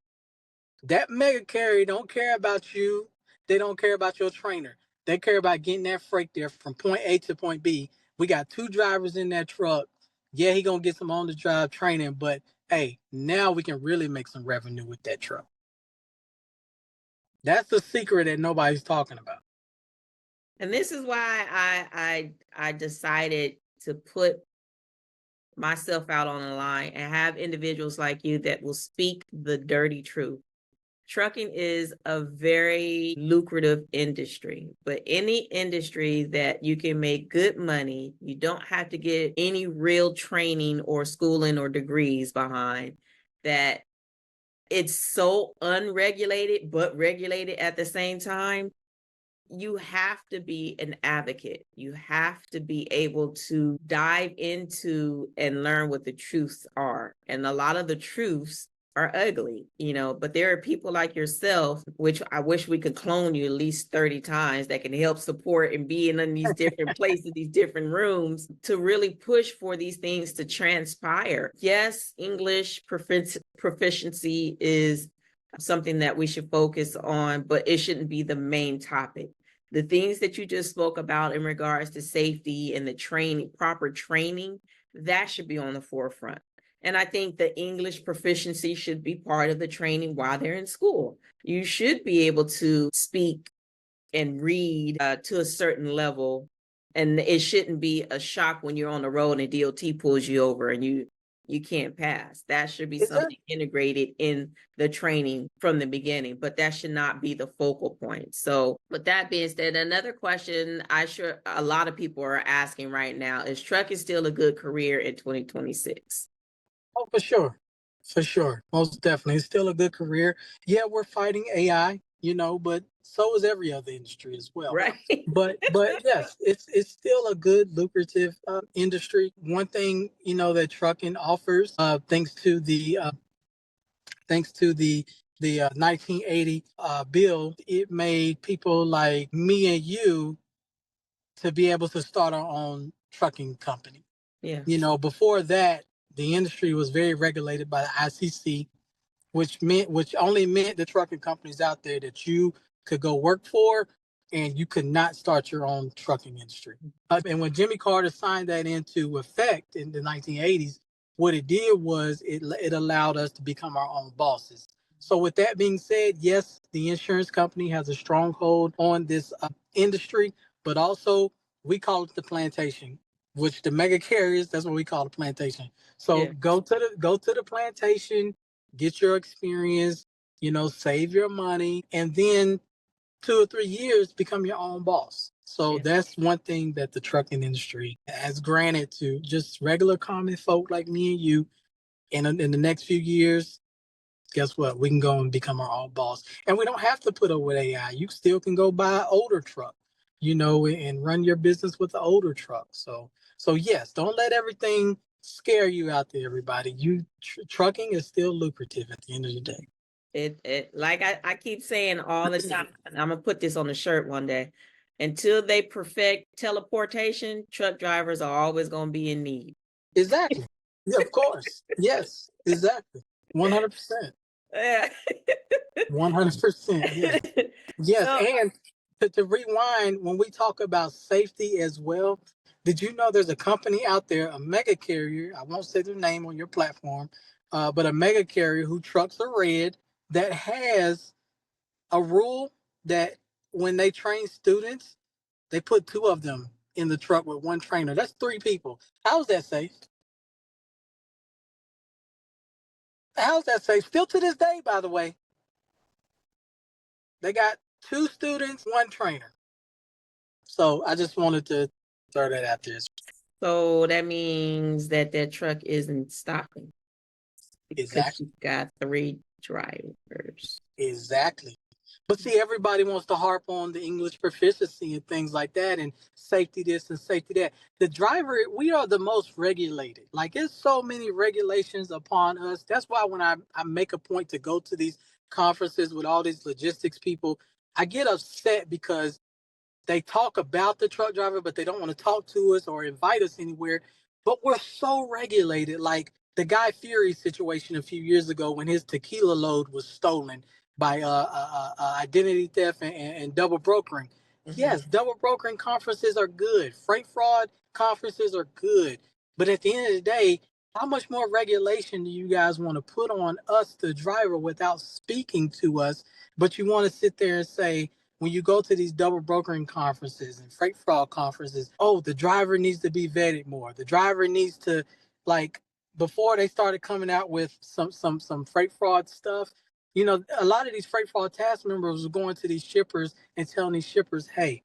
That mega carrier don't care about you. They don't care about your trainer. They care about getting that freight there from point A to point B. We got 2 drivers in that truck. Yeah, he gonna get some on the job training, but hey, now we can really make some revenue with that truck. That's the secret that nobody's talking about. And this is why I decided to put myself out on the line and have individuals like you that will speak the dirty truth. Trucking is a very lucrative industry, but any industry that you can make good money, you don't have to get any real training or schooling or degrees behind, that it's so unregulated, but regulated at the same time. You have to be an advocate. You have to be able to dive into and learn what the truths are. And a lot of the truths are ugly, but there are people like yourself, which I wish we could clone you at least 30 times, that can help support and be in these different places, these different rooms, to really push for these things to transpire. Yes, English proficiency is something that we should focus on, but it shouldn't be the main topic. The things that you just spoke about in regards to safety and the training, proper training, that should be on the forefront. And I think the English proficiency should be part of the training while they're in school. You should be able to speak and read to a certain level. And it shouldn't be a shock when you're on the road and a DOT pulls you over and you can't pass. That should be something integrated in the training from the beginning, but that should not be the focal point. So with that being said, another question I'm sure a lot of people are asking right now is trucking still a good career in 2026? Oh, for sure. For sure. Most definitely. It's still a good career. Yeah, we're fighting AI, but so is every other industry as well. Right. But yes, it's still a good, lucrative industry. One thing, that trucking offers, thanks to the 1980 bill, it made people like me and you to be able to start our own trucking company. Yeah. Before that, the industry was very regulated by the ICC, which only meant the trucking companies out there that you could go work for, and you could not start your own trucking industry. And when Jimmy Carter signed that into effect in the 1980s, what it did was it allowed us to become our own bosses. So with that being said, yes, the insurance company has a stronghold on this industry, but also we call it the plantation, which the mega carriers, that's what we call the plantation. So Yeah. go to the plantation, get your experience, save your money, and then 2 or 3 years become your own boss. So Yeah. that's one thing that the trucking industry has granted to just regular common folk like me and you. And in the next few years, guess what? We can go and become our own boss. And we don't have to put up with AI. You still can go buy an older truck, and run your business with the older truck. So yes, don't let everything scare you out there, everybody. Trucking is still lucrative at the end of the day. It like I keep saying all the time, and I'm gonna put this on the shirt one day. Until they perfect teleportation, truck drivers are always gonna be in need. Exactly. Yeah, of course. Yes, exactly. 100%. Yeah. 100%. Yes. Yes. So And to rewind, when we talk about safety as well, did you know there's a company out there, a mega carrier? I won't say their name on your platform, but a mega carrier who trucks are red, that has a rule that when they train students, they put two of them in the truck with one trainer. That's 3 people. How's that safe? How's that safe? Still to this day, by the way, they got 2 students, one trainer. So I just wanted to throw that out there. so that means that truck isn't stopping because Exactly. you've got 3 drivers. Exactly. But see, everybody wants to harp on the English proficiency and things like that, and safety this and safety that. The driver, we are the most regulated. Like, there's so many regulations upon us. That's why when I make a point to go to these conferences with all these logistics people, I get upset because they talk about the truck driver, but they don't want to talk to us or invite us anywhere. But we're so regulated. Like the Guy Fieri situation a few years ago when his tequila load was stolen by identity theft and double brokering. Mm-hmm. Yes, double brokering conferences are good. Freight fraud conferences are good. But at the end of the day, how much more regulation do you guys want to put on us, the driver, without speaking to us? But you want to sit there and say, when you go to these double brokering conferences and freight fraud conferences, oh, the driver needs to be vetted more. The driver needs to, like, before they started coming out with some freight fraud stuff, a lot of these freight fraud task members were going to these shippers and telling these shippers, hey,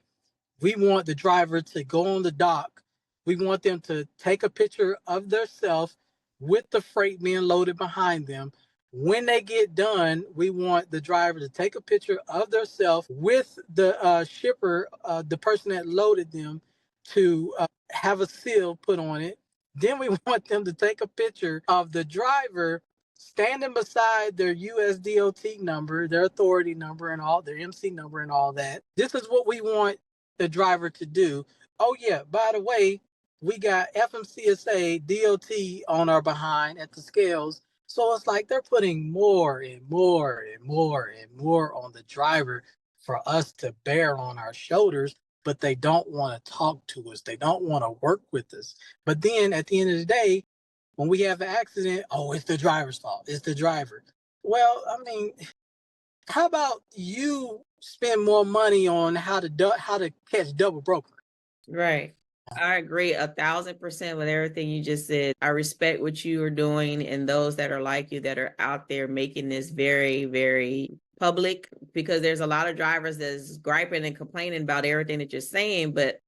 we want the driver to go on the dock. We want them to take a picture of themselves with the freight being loaded behind them. When they get done, we want the driver to take a picture of themselves with the shipper, the person that loaded them, to have a seal put on it. Then we want them to take a picture of the driver standing beside their USDOT number, their authority number, and all their MC number and all that. This is what we want the driver to do. Oh yeah, by the way, we got FMCSA DOT on our behind at the scales. So it's like they're putting more and more and more and more on the driver for us to bear on our shoulders, but they don't want to talk to us. They don't want to work with us. But then at the end of the day, when we have an accident, oh, it's the driver's fault. It's the driver. Well, I mean, how about you spend more money on how to catch double broker? Right. I agree 1,000% with everything you just said. I respect what you are doing and those that are like you that are out there making this very, very public, because there's a lot of drivers that's griping and complaining about everything that you're saying, but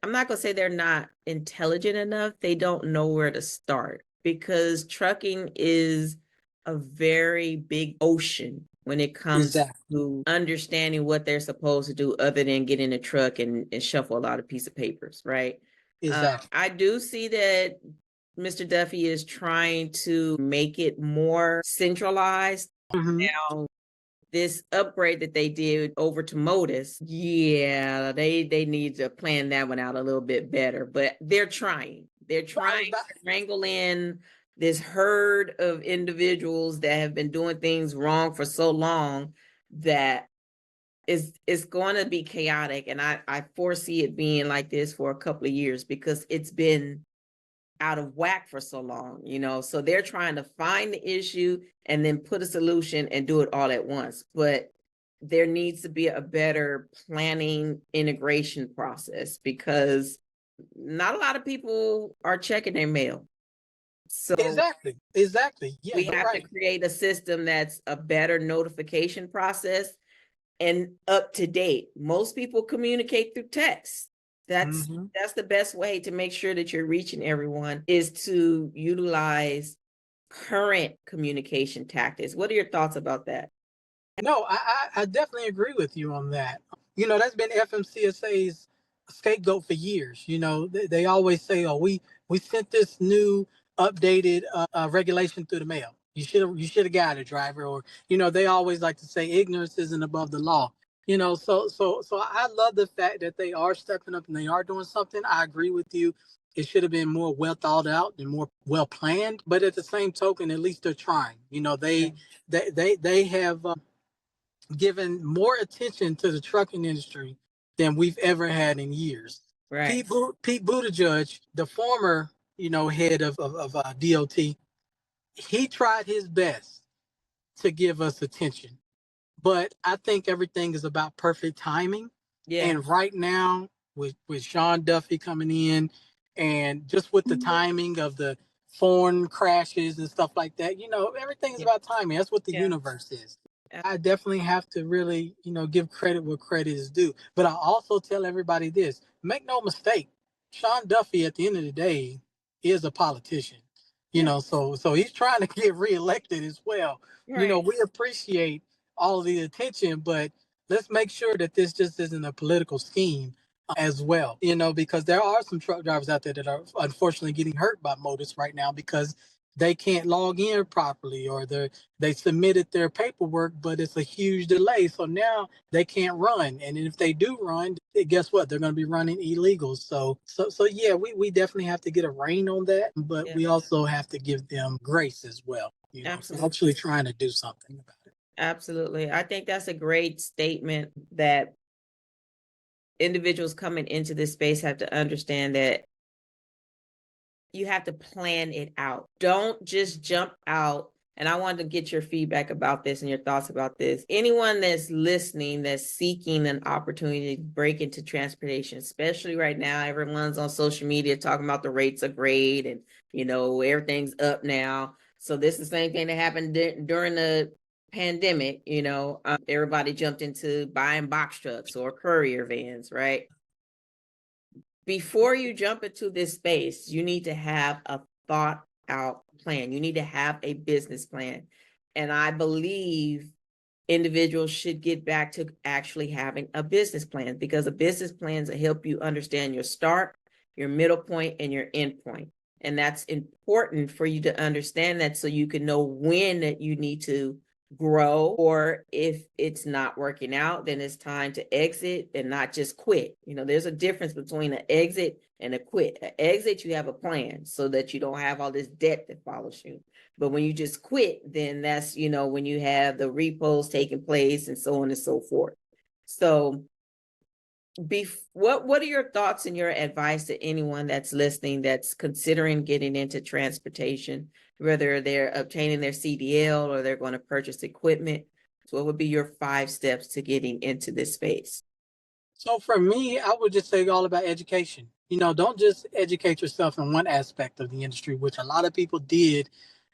I'm not going to say they're not intelligent enough. They don't know where to start, because trucking is a very big ocean when it comes to understanding what they're supposed to do other than get in a truck and shuffle a lot of piece of papers, right? Exactly. I do see that Mr. Duffy is trying to make it more centralized. Now, this upgrade that they did over to Modus, yeah, they need to plan that one out a little bit better, but they're trying to wrangle in this herd of individuals that have been doing things wrong for so long that it's going to be chaotic. And I foresee it being like this for a couple of years because it's been out of whack for so long, so they're trying to find the issue and then put a solution and do it all at once. But there needs to be a better planning integration process, because not a lot of people are checking their mail. So exactly. Yeah, we have to create a system that's a better notification process and up to date. Most people communicate through text. That's the best way to make sure that you're reaching everyone, is to utilize current communication tactics. What are your thoughts about that? No, I definitely agree with you on that. That's been FMCSA's scapegoat for years. They always say, "Oh, we sent this new updated regulation through the mail. You should have got it, driver." Or they always like to say ignorance isn't above the law. So I love the fact that they are stepping up and they are doing something. I agree with you. It should have been more well thought out and more well planned. But at the same token, at least they're trying. They have given more attention to the trucking industry than we've ever had in years. Right. Pete Buttigieg, the former head of DOT, he tried his best to give us attention. But I think everything is about perfect timing. Yeah. And right now, with Sean Duffy coming in, and just with the timing of the foreign crashes and stuff like that, everything's about timing. That's what the universe is. I definitely have to really, give credit where credit is due. But I also tell everybody this: make no mistake, Sean Duffy at the end of the day is a politician. So he's trying to get reelected as well. Right. We appreciate all the attention, but let's make sure that this just isn't a political scheme as well, because there are some truck drivers out there that are unfortunately getting hurt by Modus right now because they can't log in properly, or they submitted their paperwork, but it's a huge delay. So now they can't run. And if they do run, guess what? They're going to be running illegal. So yeah, we definitely have to get a rein on that, but we also have to give them grace as well. Absolutely. Actually trying to do something about it. Absolutely. I think that's a great statement, that individuals coming into this space have to understand that you have to plan it out. Don't just jump out. And I wanted to get your feedback about this and your thoughts about this. Anyone that's listening, that's seeking an opportunity to break into transportation, especially right now, everyone's on social media talking about the rates are great and, everything's up now. So this is the same thing that happened during the pandemic. Everybody jumped into buying box trucks or courier vans, right? Before you jump into this space, you need to have a thought out plan. You need to have a business plan. And I believe individuals should get back to actually having a business plan, because a business plan will help you understand your start, your middle point, and your end point. And that's important for you to understand that, so you can know when that you need to grow, or if it's not working out, then it's time to exit and not just quit. There's a difference between an exit and a quit. An exit, you have a plan so that you don't have all this debt that follows you. But when you just quit, then that's, when you have the repos taking place and so on and so forth. So what are your thoughts and your advice to anyone that's listening, that's considering getting into transportation, whether they're obtaining their CDL or they're going to purchase equipment? So what would be your 5 steps to getting into this space? So for me, I would just say all about education. Don't just educate yourself in one aspect of the industry, which a lot of people did,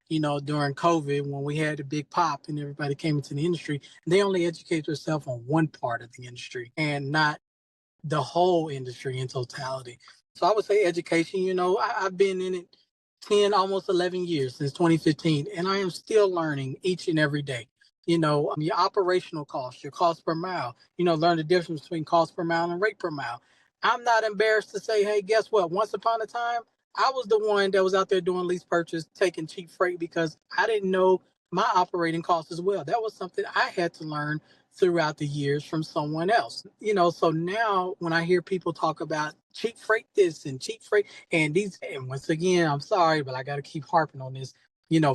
during COVID, when we had a big pop and everybody came into the industry. They only educate themselves on one part of the industry and not the whole industry in totality. So I would say education. I've been in it 10, almost 11 years, since 2015, and I am still learning each and every day. Your operational costs, your cost per mile, learn the difference between cost per mile and rate per mile. I'm not embarrassed to say, hey, guess what? Once upon a time, I was the one that was out there doing lease purchase, taking cheap freight, because I didn't know my operating costs as well. That was something I had to learn throughout the years from someone else. So now when I hear people talk about cheap freight this and cheap freight and these, and once again, I'm sorry, but I got to keep harping on this.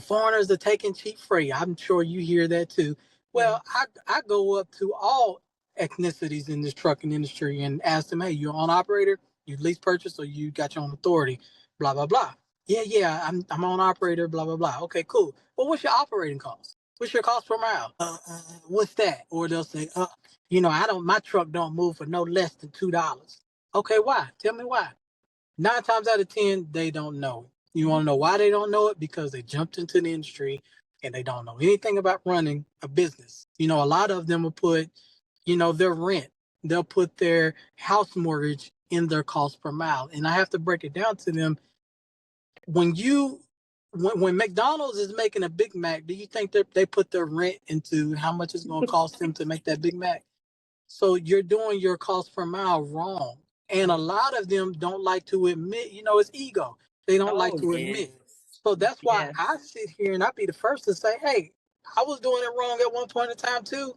Foreigners are taking cheap freight. I'm sure you hear that too. Well, I go up to all ethnicities in this trucking industry and ask them, hey, you're an operator, you lease purchase, or you got your own authority, blah, blah, blah. Yeah, I'm on operator, blah, blah, blah. Okay, cool. Well, what's your operating cost? What's your cost per mile? What's that? Or they'll say, my truck don't move for no less than $2. Okay, why? Tell me why. 9 times out of 10, they don't know. You want to know why they don't know it? Because they jumped into the industry and they don't know anything about running a business. A lot of them will put, their rent, they'll put their house mortgage in their cost per mile. And I have to break it down to them. When McDonald's is making a Big Mac, do you think that they put their rent into how much it's going to cost them to make that Big Mac? So you're doing your cost per mile wrong. And a lot of them don't like to admit, it's ego. They don't like to admit. So that's why I sit here and I'd be the first to say, hey, I was doing it wrong at one point in time too.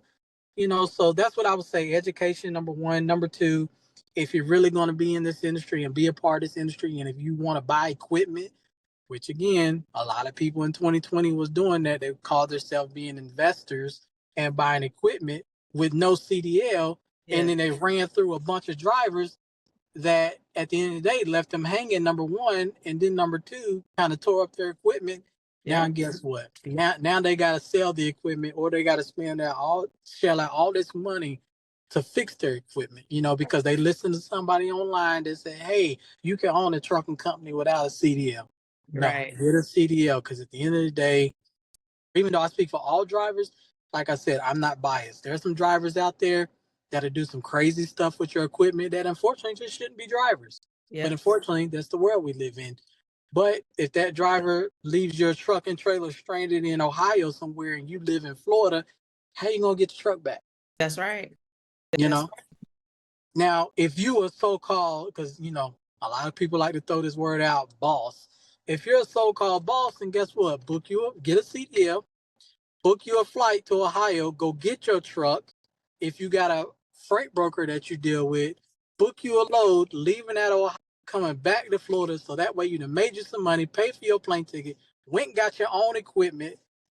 So that's what I would say. Education, number one. Number two, if you're really going to be in this industry and be a part of this industry, and if you want to buy equipment, which again, a lot of people in 2020 was doing that. They called themselves being investors and buying equipment with no CDL. And then they ran through a bunch of drivers that at the end of the day left them hanging, number one, and then number two, kind of tore up their equipment. Now guess what? Now they gotta sell the equipment, or they gotta shell out all this money to fix their equipment, because they listened to somebody online that said, hey, you can own a trucking company without a CDL. No, get a CDL, because at the end of the day, even though I speak for all drivers, like I said, I'm not biased. There are some drivers out there that'll do some crazy stuff with your equipment that unfortunately just shouldn't be drivers. But unfortunately, that's the world we live in. But if that driver leaves your truck and trailer stranded in Ohio somewhere and you live in Florida, how you gonna get your truck back? That's right. Now, if you are so-called, because a lot of people like to throw this word out, boss. If you're a so-called boss, then guess what? Get a CDL, book you a flight to Ohio, go get your truck. If you got a freight broker that you deal with, book you a load, leaving at Ohio, coming back to Florida, so that way you done made you some money, pay for your plane ticket, went and got your own equipment,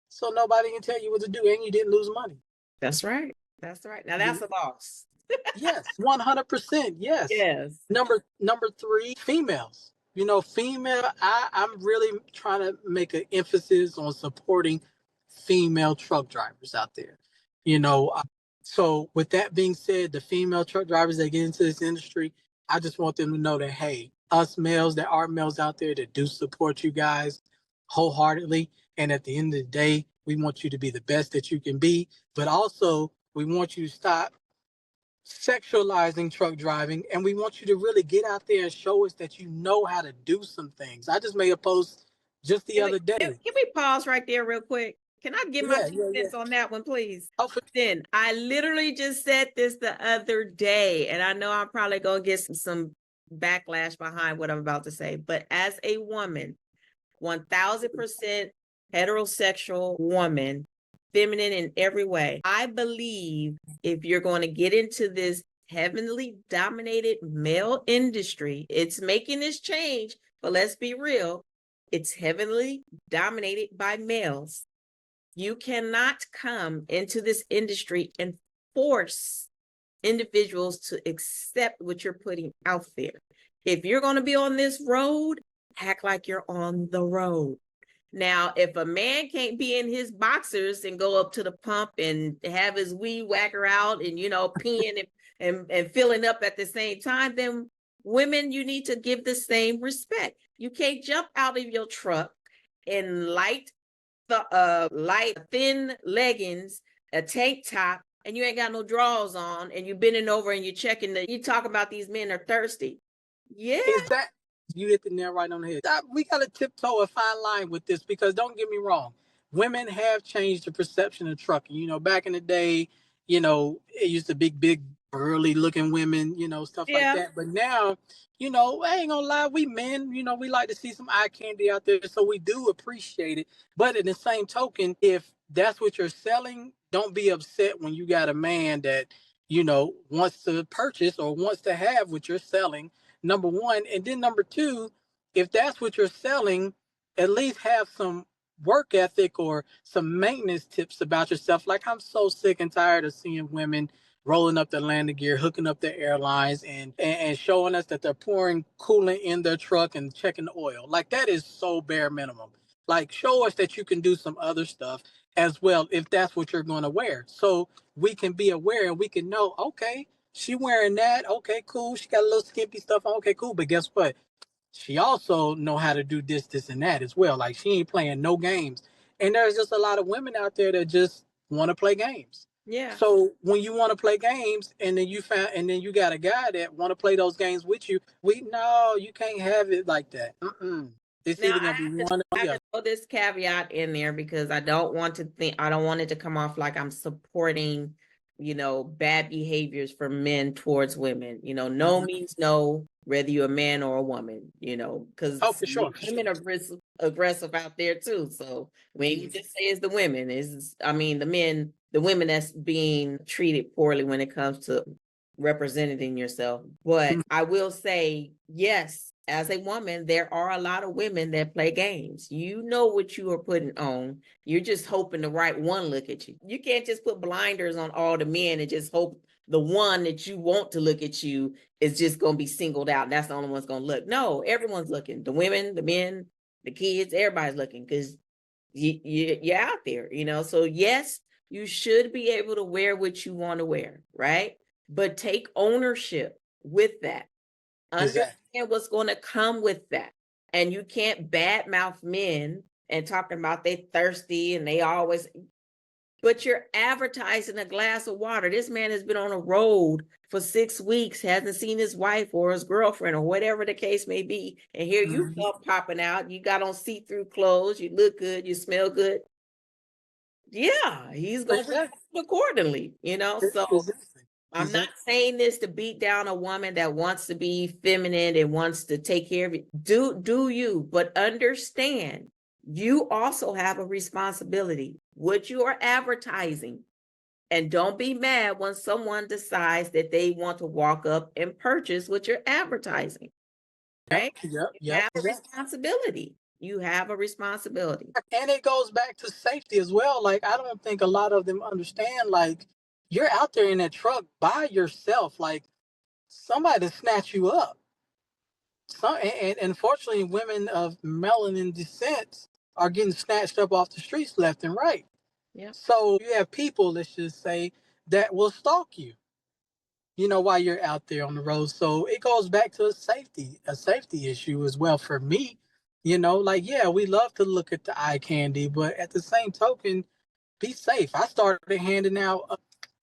so nobody can tell you what to do, and you didn't lose money. That's right. That's right. Now that's a loss. Yes, 100%. Yes. Number 3, females. I'm really trying to make an emphasis on supporting female truck drivers out there. So with that being said, the female truck drivers that get into this industry, I just want them to know that, hey, us males, there are males out there that do support you guys wholeheartedly. And at the end of the day, we want you to be the best that you can be, but also we want you to stop sexualizing truck driving, and we want you to really get out there and show us that you know how to do some things. I just made a post just the other day. Can we pause right there real quick? Can I get my 2 cents on that one, please? Then I literally just said this the other day, and I know I'm probably gonna get some backlash behind what I'm about to say, but as a woman, 1000% heterosexual woman, feminine in every way, I believe if you're going to get into this heavily dominated male industry, it's making this change, but let's be real, it's heavily dominated by males. You cannot come into this industry and force individuals to accept what you're putting out there. If you're going to be on this road, act like you're on the road. Now, if a man can't be in his boxers and go up to the pump and have his weed whacker out and, peeing and filling up at the same time, then women, you need to give the same respect. You can't jump out of your truck in light, thin leggings, a tank top, and you ain't got no drawers on, and you're bending over and you're checking you talk about these men are thirsty. Yeah. You hit the nail right on the head. We got to tiptoe a fine line with this because don't get me wrong. Women have changed the perception of trucking. Back in the day, it used to be big, burly looking women, stuff like that. But now, I ain't gonna lie, we men, we like to see some eye candy out there. So we do appreciate it. But in the same token, if that's what you're selling, don't be upset when you got a man that, wants to purchase or wants to have what you're selling. Number one. And then number two, if that's what you're selling, at least have some work ethic or some maintenance tips about yourself. Like, I'm so sick and tired of seeing women rolling up their landing gear, hooking up their airlines and showing us that they're pouring coolant in their truck and checking the oil. Like, that is so bare minimum. Like, show us that you can do some other stuff as well if that's what you're going to wear. So we can be aware and we can know, okay, she wearing that. Okay, cool. She got a little skimpy stuff on. Okay, cool. But guess what? She also know how to do this, and that as well. Like, she ain't playing no games. And there's just a lot of women out there that just want to play games. Yeah. So when you want to play games and then you got a guy that want to play those games with you, no, you can't have it like that. It's now, either gonna be one or the other. Throw this caveat in there because I don't want it to come off like I'm supporting bad behaviors from men towards women. No means no, whether you're a man or a woman, because for sure. Women are aggressive out there too. So when you just say it's the women, the women that's being treated poorly when it comes to representing yourself. But I will say, yes, as a woman, there are a lot of women that play games. You know what you are putting on. You're just hoping the right one look at you. You can't just put blinders on all the men and just hope the one that you want to look at you is just going to be singled out. And that's the only one's going to look. No, everyone's looking. The women, the men, the kids, everybody's looking because you're out there, So yes, you should be able to wear what you want to wear, right? But take ownership with that. Understand what's going to come with that. And you can't badmouth men and talking about they thirsty and they always, but you're advertising a glass of water. This man has been on a road for 6 weeks, hasn't seen his wife or his girlfriend or whatever the case may be. And here you come popping out. You got on see-through clothes. You look good. You smell good. Yeah, he's going to react accordingly, So I'm not saying this to beat down a woman that wants to be feminine and wants to take care of it. Do you, but understand you also have a responsibility. What you are advertising. And don't be mad when someone decides that they want to walk up and purchase what you're advertising. Right? You have a responsibility. You have a responsibility. And it goes back to safety as well. Like, I don't think a lot of them understand, like, you're out there in that truck by yourself. Like, somebody snatch you up. And unfortunately, women of melanin descent are getting snatched up off the streets left and right. Yeah. So you have people, let's just say, that will stalk you, while you're out there on the road. So it goes back to a safety issue as well for me. We love to look at the eye candy, but at the same token, be safe. I started handing out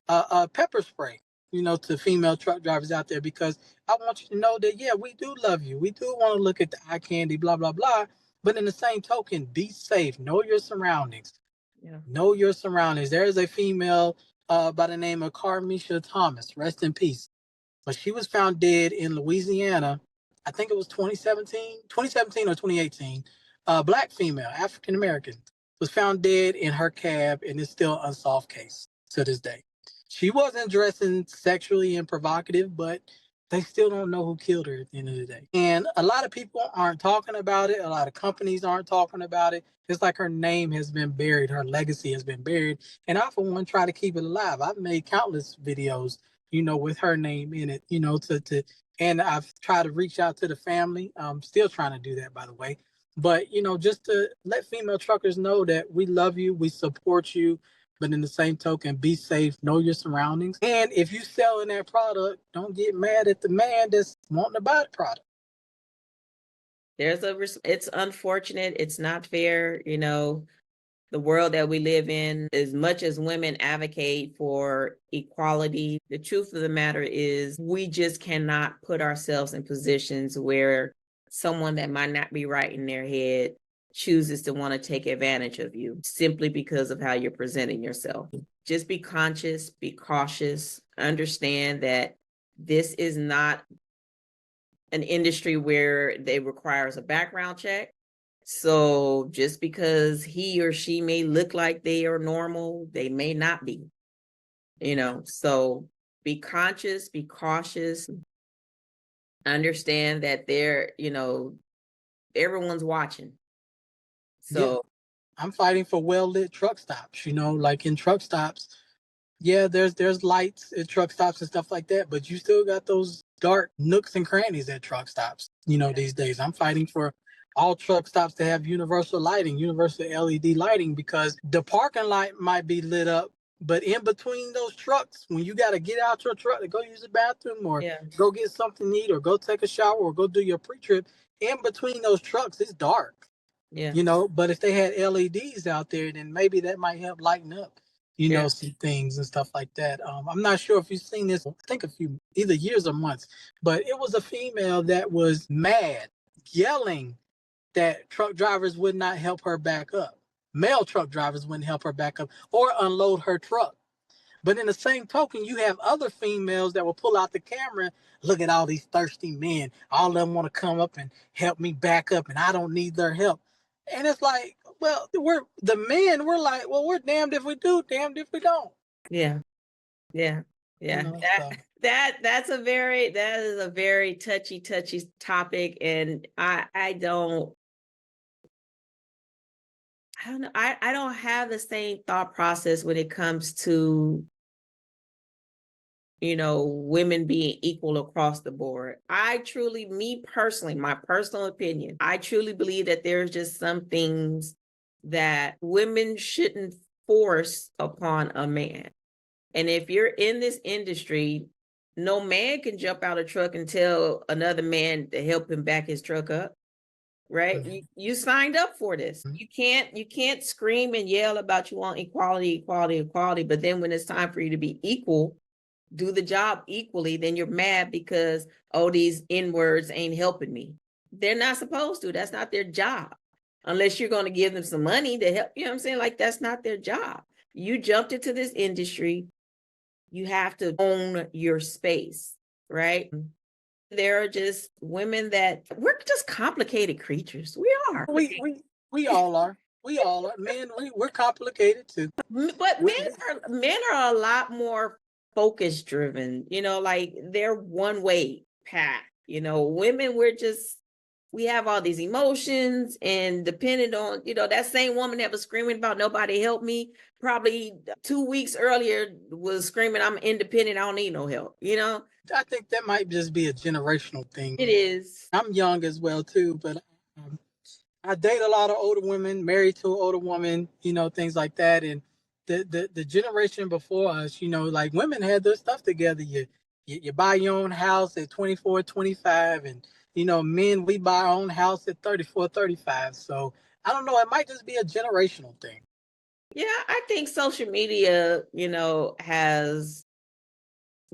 a pepper spray, to female truck drivers out there because I want you to know that, yeah, we do love you. We do want to look at the eye candy, blah, blah, blah. But in the same token, be safe. Know your surroundings. Know your surroundings. There is a female by the name of Carmisha Thomas, rest in peace. But she was found dead in Louisiana. I think it was 2017 or 2018. Black female, African American, was found dead in her cab, and it's still an unsolved case to this day. She wasn't dressing sexually and provocative, but they still don't know who killed her at the end of the day. And a lot of people aren't talking about it. A lot of companies aren't talking about it. It's like her name has been buried. Her legacy has been buried. And I, for one, try to keep it alive. I've made countless videos, with her name in it, and I've tried to reach out to the family. I'm still trying to do that, by the way. But, just to let female truckers know that we love you, we support you, but in the same token, be safe, know your surroundings. And if you selling that product, don't get mad at the man that's wanting to buy the product. It's unfortunate. It's not fair. The world that we live in, as much as women advocate for equality, the truth of the matter is we just cannot put ourselves in positions where someone that might not be right in their head chooses to want to take advantage of you simply because of how you're presenting yourself. Just be conscious, be cautious, understand that this is not an industry where it requires a background check. So just because he or she may look like they are normal, they may not be, so be conscious, be cautious, understand that everyone's watching. So yeah. I'm fighting for well-lit truck stops, like in truck stops. Yeah, there's lights at truck stops and stuff like that, but you still got those dark nooks and crannies at truck stops, these days. I'm fighting for all truck stops to have universal lighting, universal LED lighting, because the parking lot might be lit up, but in between those trucks, when you got to get out your truck to go use the bathroom or go get something to eat or go take a shower or go do your pre-trip, in between those trucks, it's dark. Yeah. But if they had LEDs out there, then maybe that might help lighten up, some things and stuff like that. I'm not sure if you've seen this, I think a few, either years or months, but it was a female that was mad, yelling that truck drivers would not help her back up. Male truck drivers wouldn't help her back up or unload her truck. But in the same token, you have other females that will pull out the camera. Look at all these thirsty men. All of them want to come up and help me back up, and I don't need their help. And it's like, well, we're like, well, we're damned if we do, damned if we don't. Yeah. That is a very touchy topic, and I don't know. I don't have the same thought process when it comes to women being equal across the board. Me personally, my personal opinion, I truly believe that there's just some things that women shouldn't force upon a man. And if you're in this industry, no man can jump out of a truck and tell another man to help him back his truck up. Right? Mm-hmm. You signed up for this. Mm-hmm. You can't scream and yell about you want equality, but then when it's time for you to be equal, do the job equally, then you're mad because, these N-words ain't helping me. They're not supposed to. That's not their job. Unless you're going to give them some money to help, you know what I'm saying? Like, that's not their job. You jumped into this industry. You have to own your space, right? There are just women that we're just complicated creatures. We are. We all are. We all are. Men, we're complicated too. But men are a lot more focus driven, like they're one way path. Women, we have all these emotions, and depending on, that same woman that was screaming about nobody help me, probably 2 weeks earlier was screaming, I'm independent, I don't need no help, I think that might just be a generational thing. It is. I'm young as well too, but I date a lot of older women, married to an older woman, things like that. And the generation before us, like women had their stuff together. You buy your own house at 24, 25, and men, we buy our own house at 34, 35. So I don't know, it might just be a generational thing. Yeah, I think social media, has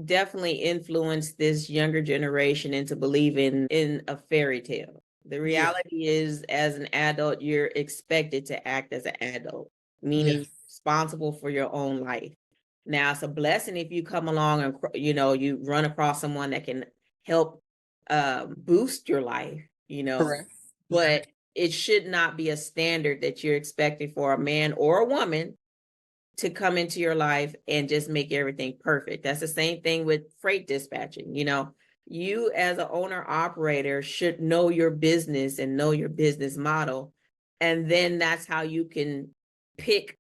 definitely influenced this younger generation into believing in a fairy tale. The reality is, as an adult, you're expected to act as an adult, meaning responsible for your own life. Now, it's a blessing if you come along and, you run across someone that can help boost your life, Correct. but it should not be a standard that you're expecting for a man or a woman to come into your life and just make everything perfect. That's the same thing with freight dispatching. You as an owner operator should know your business and know your business model. And then that's how you can pick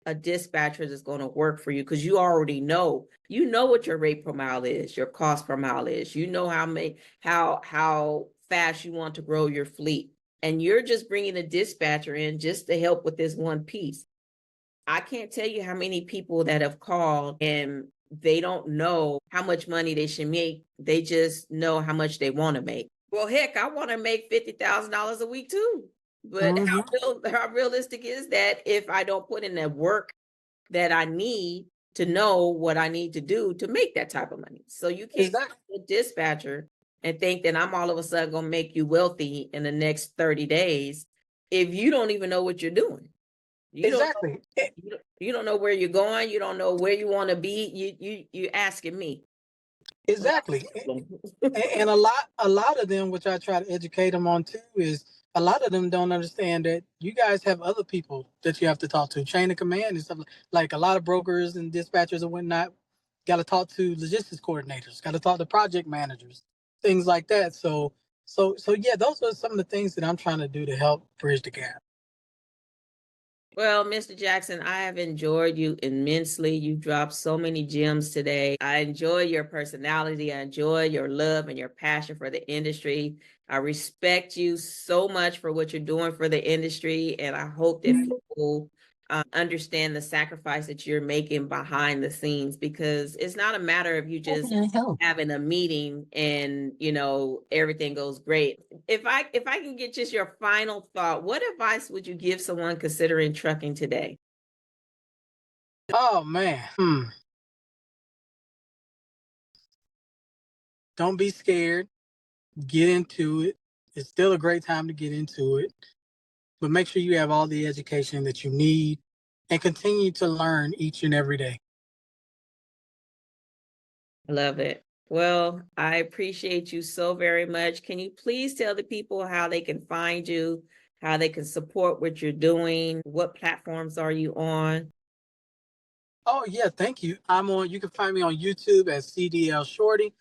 a dispatcher that's going to work for you, because you already know what your rate per mile is, your cost per mile is, how fast you want to grow your fleet, and you're just bringing a dispatcher in just to help with this one piece. I can't tell you how many people that have called and they don't know how much money they should make. They just know how much they want to make. Well, heck, I want to make $50,000 a week too. But how realistic is that if I don't put in the work that I need to know what I need to do to make that type of money? So you can't be a dispatcher and think that I'm all of a sudden going to make you wealthy in the next 30 days if you don't even know what you're doing. You don't know where you're going. You don't know where you want to be. You asking me. Exactly. And a lot of them, which I try to educate them on too, is a lot of them don't understand that you guys have other people that you have to talk to, chain of command and stuff. Like a lot of brokers and dispatchers and whatnot got to talk to logistics coordinators, got to talk to project managers, things like that. So yeah, those are some of the things that I'm trying to do to help bridge the gap. Well, Mr. Jackson, I have enjoyed you immensely. You dropped so many gems today. I enjoy your personality. I enjoy your love and your passion for the industry. I respect you so much for what you're doing for the industry. And I hope that people understand the sacrifice that you're making behind the scenes, because it's not a matter of you just having a meeting and everything goes great. If I can get just your final thought, what advice would you give someone considering trucking today? Oh man. Don't be scared. Get into it. It's still a great time to get into it. But make sure you have all the education that you need and continue to learn each and every day. Love it. Well, I appreciate you so very much. Can you please tell the people how they can find you, how they can support what you're doing? What platforms are you on? Oh yeah, thank you. You can find me on YouTube as CDL Shorty.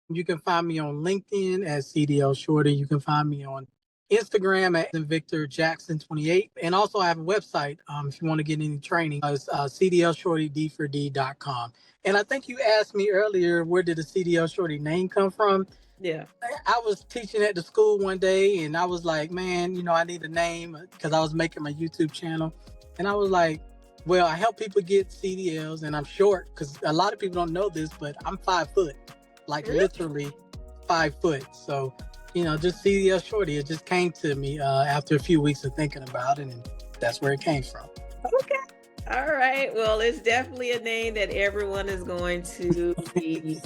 You can find me on LinkedIn as CDL Shorty. You can find me on Instagram at Victor Jackson 28. And also I have a website if you want to get any training. It's CDLShortyD4D.com. And I think you asked me earlier, where did the CDL Shorty name come from? Yeah. I was teaching at the school one day and I was like, man, I need a name because I was making my YouTube channel. And I was like, well, I help people get CDLs and I'm short because a lot of people don't know this, but I'm 5 foot, like literally 5 foot. So, just CDL Shorty, it just came to me after a few weeks of thinking about it, and that's where it came from. Okay. All right. Well, it's definitely a name that everyone is going to be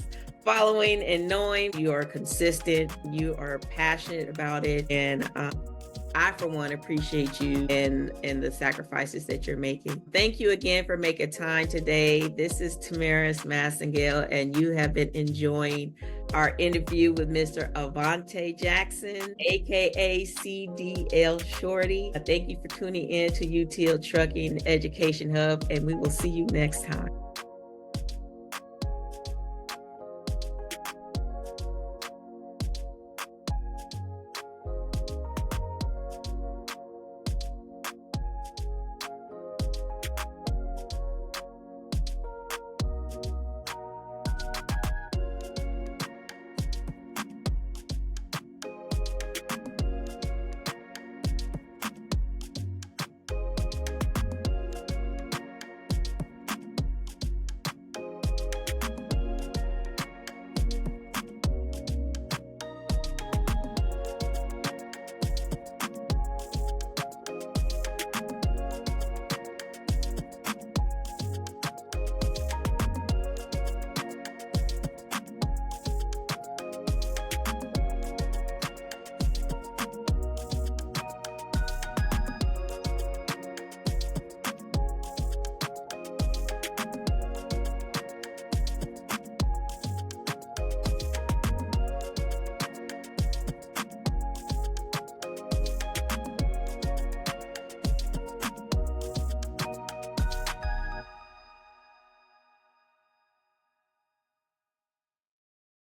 following and knowing. You are consistent, you are passionate about it, and I, for one, appreciate you and the sacrifices that you're making. Thank you again for making time today. This is Tamaris Massengale, and you have been enjoying our interview with Mr. Avante Jackson, aka CDL Shorty. Thank you for tuning in to UTL Trucking Education Hub, and we will see you next time.